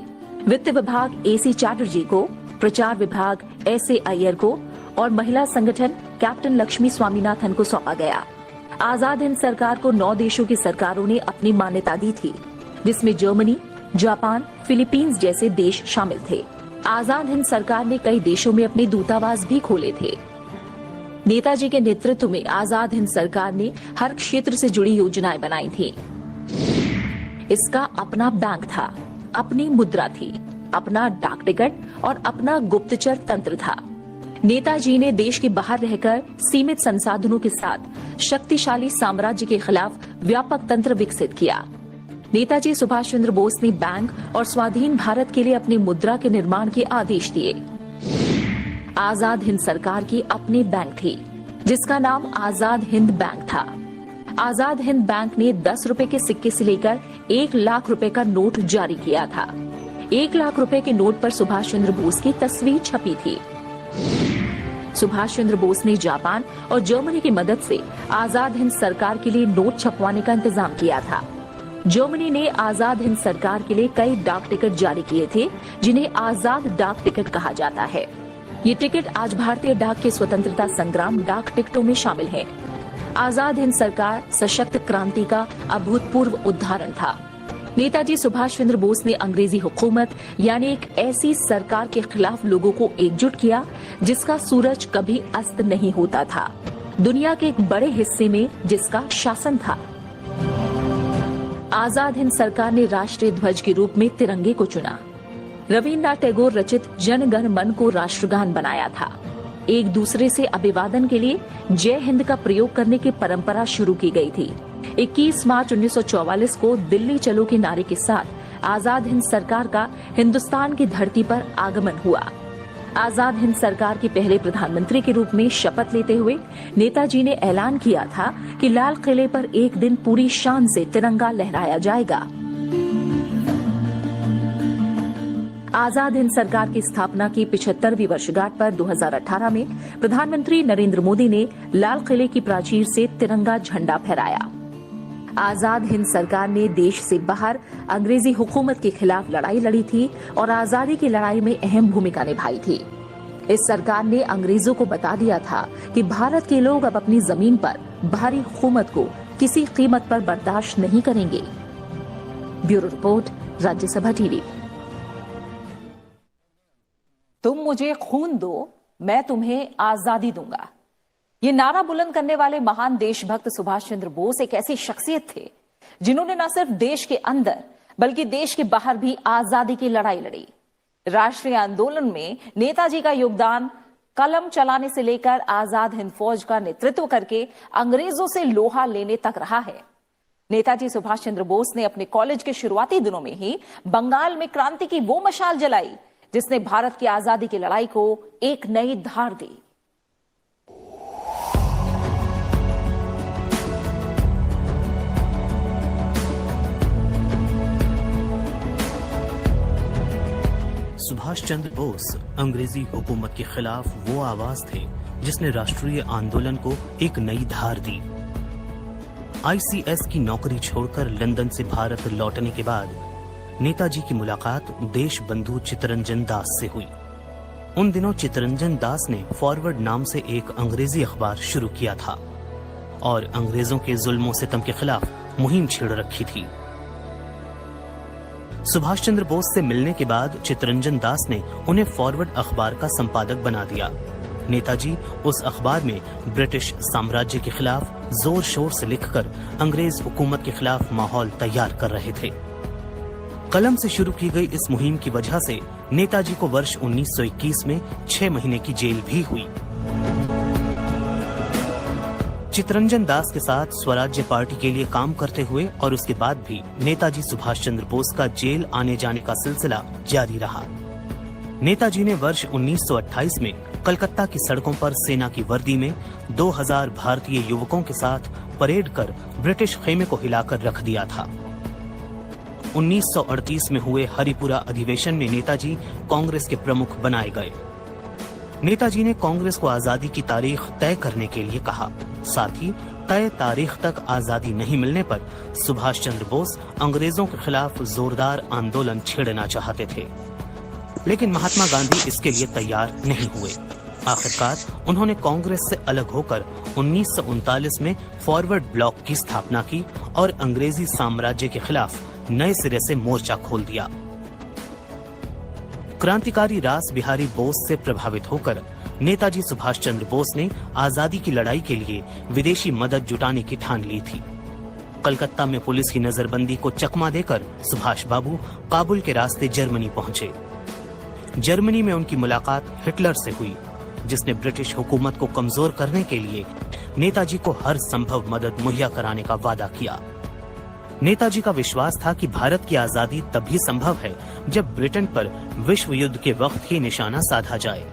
वित्त विभाग AC चैटर्जी को, प्रचार विभाग SA अय्यर को और महिला संगठन कैप्टन लक्ष्मी स्वामीनाथन को सौंपा गया। आजाद हिंद सरकार को 9 देशों की सरकारों ने अपनी मान्यता दी थी, जिसमें जर्मनी, जापान, फिलीपींस जैसे देश शामिल थे। आजाद हिंद सरकार ने कई देशों में अपने दूतावास भी खोले थे। नेताजी के नेतृत्व में आजाद हिंद सरकार ने हर क्षेत्र से जुड़ी योजनाएं बनाई थी। इसका अपना बैंक था, अपनी मुद्रा थी, अपना डाक टिकट और अपना गुप्तचर तंत्र था। नेताजी ने देश के बाहर रहकर सीमित संसाधनों के साथ शक्तिशाली साम्राज्य के खिलाफ व्यापक तंत्र विकसित किया। नेताजी सुभाष चंद्र बोस ने बैंक और स्वाधीन भारत के लिए अपनी मुद्रा के निर्माण के आदेश दिए। आजाद हिंद सरकार की अपनी बैंक थी, जिसका नाम आजाद हिंद बैंक था। आजाद हिंद बैंक ने 10 रुपए के सिक्के से लेकर 1 लाख रुपए का नोट जारी किया था। 1 लाख रुपए के नोट पर सुभाष चंद्र बोस की तस्वीर छपी थी। सुभाष चंद्र बोस ने जापान और जर्मनी की मदद से आजाद हिंद सरकार के लिए नोट छपवाने का इंतजाम किया था। जर्मनी ने आजाद हिंद सरकार के लिए कई डाक टिकट जारी किए थे, जिन्हें आजाद डाक टिकट कहा जाता है। ये टिकट आज भारतीय डाक के स्वतंत्रता संग्राम डाक टिकटों में शामिल है। आजाद हिंद सरकार सशक्त क्रांति का अभूतपूर्व उदाहरण था। नेताजी सुभाष चंद्र बोस ने अंग्रेजी हुकूमत यानी एक ऐसी सरकार के खिलाफ लोगों को एकजुट किया जिसका सूरज कभी अस्त नहीं होता था, दुनिया के एक बड़े हिस्से में जिसका शासन था। आजाद हिंद सरकार ने राष्ट्रीय ध्वज के रूप में तिरंगे को चुना। रविन्द्रनाथ टैगोर रचित जन गण मन को राष्ट्रगान बनाया था। एक दूसरे से अभिवादन के लिए जय हिंद का प्रयोग करने की परंपरा शुरू की गई थी। 21 मार्च 1944 को दिल्ली चलो के नारे के साथ आजाद हिंद सरकार का हिंदुस्तान की धरती पर आगमन हुआ। आजाद हिंद सरकार के पहले प्रधानमंत्री के रूप में शपथ लेते हुए नेताजी ने ऐलान किया था कि लाल किले पर एक दिन पूरी शान से तिरंगा लहराया जाएगा। आजाद हिंद सरकार की स्थापना की 75वीं वर्षगांठ पर 2018 में प्रधानमंत्री नरेंद्र मोदी ने लाल किले की प्राचीर से तिरंगा झंडा फहराया। आजाद हिंद सरकार ने देश से बाहर अंग्रेजी हुकूमत के खिलाफ लड़ाई लड़ी थी और आजादी की लड़ाई में अहम भूमिका निभाई थी। इस सरकार ने अंग्रेजों को बता दिया था कि भारत के लोग अब अपनी जमीन पर बाहरी हुकूमत को किसी कीमत पर बर्दाश्त नहीं करेंगे। Bureau report, Rajya Sabha TV. तुम मुझे खून दो, मैं तुम्हें आजादी दूंगा। ये नारा बुलंद करने वाले महान देशभक्त सुभाष चंद्र बोस एक ऐसी शख्सियत थे जिन्होंने न सिर्फ देश के अंदर बल्कि देश के बाहर भी आजादी की लड़ाई लड़ी। राष्ट्रीय आंदोलन में नेताजी का योगदान कलम चलाने से लेकर आजाद हिंद फौज का नेतृत्व करके अंग्रेजों से लोहा लेने तक रहा है। नेताजी सुभाष चंद्र बोस ने अपने कॉलेज के शुरुआती दिनों में ही बंगाल में क्रांति की वो मशाल जलाई जिसने भारत की आजादी की लड़ाई को एक नई धार दी। सुभाष चंद्र बोस अंग्रेजी हुकूमत के खिलाफ वो आवाज थे जिसने राष्ट्रीय आंदोलन को एक नई धार दी। ICS की नौकरी छोड़कर लंदन से भारत लौटने के बाद नेताजी की मुलाकात देश बंधु चित्तरंजन दास से हुई। उन दिनों चित्तरंजन दास ने फॉरवर्ड नाम से एक अंग्रेजी अखबार शुरू किया था और अंग्रेजों के जुल्मों सितम के खिलाफ मुहिम छेड़ रखी थी। सुभाष चंद्र बोस से मिलने के बाद चित्तरंजन दास ने उन्हें फॉरवर्ड अखबार का संपादक बना दिया। नेताजी उस अखबार में ब्रिटिश साम्राज्य के खिलाफ जोर शोर से लिखकर अंग्रेज हुकूमत के खिलाफ माहौल तैयार कर रहे थे। कलम से शुरू की गई इस मुहिम की वजह से नेताजी को वर्ष 1921 में 6 महीने की जेल भी हुई। चित्तरंजन दास के साथ स्वराज्य पार्टी के लिए काम करते हुए और उसके बाद भी नेताजी सुभाष चंद्र बोस का जेल आने जाने का सिलसिला जारी रहा। नेताजी ने वर्ष 1928 में कलकत्ता की सड़कों पर सेना की वर्दी में 2000 भारतीय युवकों के साथ परेड कर ब्रिटिश खेमे को हिलाकर रख दिया था। 1938 में हुए हरिपुरा अधिवेशन में नेताजी कांग्रेस के प्रमुख बनाए गए। नेताजी ने कांग्रेस को आजादी की तारीख तय करने के लिए कहा। साथ ही तय तारीख तक आजादी नहीं मिलने पर सुभाष चंद्र बोस अंग्रेजों के खिलाफ जोरदार आंदोलन छेड़ना चाहते थे, लेकिन महात्मा गांधी इसके लिए तैयार नहीं हुए। आखिरकार उन्होंने कांग्रेस से अलग होकर 1939 में फॉरवर्ड ब्लॉक की स्थापना की और अंग्रेजी साम्राज्य के खिलाफ नए सिरे से मोर्चा खोल दिया। क्रांतिकारी रास बिहारी बोस से प्रभावित होकर नेताजी सुभाष चंद्र बोस ने आजादी की लड़ाई के लिए विदेशी मदद जुटाने की ठान ली थी। कलकत्ता में पुलिस की नजरबंदी को चकमा देकर सुभाष बाबू काबुल के रास्ते जर्मनी पहुंचे। जर्मनी में उनकी मुलाकात हिटलर से हुई, जिसने ब्रिटिश हुकूमत को कमजोर करने के लिए नेताजी को हर संभव मदद मुहैया कराने का वादा किया। नेताजी का विश्वास था कि भारत की आजादी तभी संभव है जब ब्रिटेन पर विश्व युद्ध के वक्त ही निशाना साधा जाए।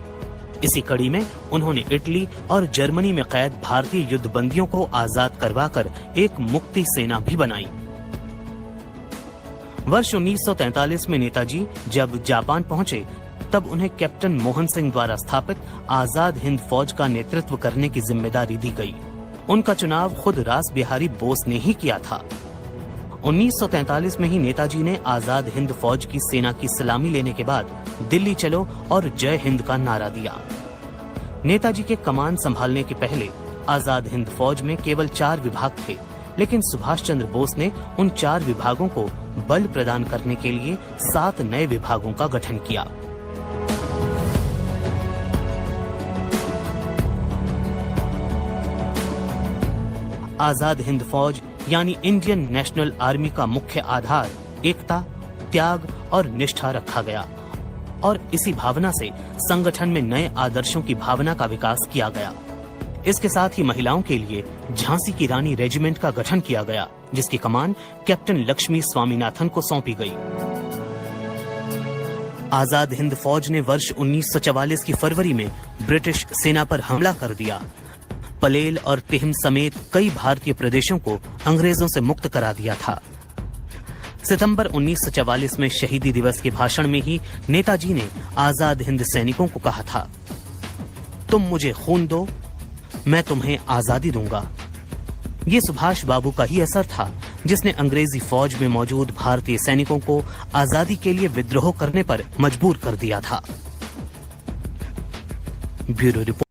इसी कड़ी में उन्होंने इटली और जर्मनी में कैद भारतीय युद्धबंदियों को आजाद करवाकर एक मुक्ति सेना भी बनाई। वर्ष 1943 में नेताजी जब जापान पहुंचे तब उन्हें कैप्टन मोहन सिंह द्वारा स्थापित आजाद हिंद फौज का नेतृत्व करने की जिम्मेदारी दी गई। उनका चुनाव खुद रास बिहारी बोस ने ही किया था। 1943 में ही नेताजी ने आजाद हिंद फौज की सेना की सलामी लेने के बाद दिल्ली चलो और जय हिंद का नारा दिया। नेताजी के कमान संभालने के पहले आजाद हिंद फौज में केवल 4 विभाग थे, लेकिन सुभाष चंद्र बोस ने उन 4 विभागों को बल प्रदान करने के लिए 7 नए विभागों का गठन किया। आजाद हिंद फौज यानी इंडियन नेशनल आर्मी का मुख्य आधार एकता, त्याग और निष्ठा रखा गया और इसी भावना से संगठन में नए आदर्शों की भावना का विकास किया गया। इसके साथ ही महिलाओं के लिए झांसी की रानी रेजिमेंट का गठन किया गया, जिसकी कमान कैप्टन लक्ष्मी स्वामीनाथन को सौंपी गई। आजाद हिंद फौज ने वर्ष 1944 की फरवरी में ब्रिटिश सेना पर हमला कर दिया। पलेल और तिहिम समेत कई भारतीय प्रदेशों को अंग्रेजों से मुक्त करा दिया था। सितंबर 1944 में शहीदी दिवस के भाषण में ही नेताजी ने आजाद हिंद सैनिकों को कहा था, तुम मुझे खून दो, मैं तुम्हें आजादी दूंगा। ये सुभाष बाबू का ही असर था, जिसने अंग्रेजी फौज में मौजूद भारतीय सैनिकों को आजादी के लिए विद्रोह करने पर मजबूर कर दिया था। Bureau report.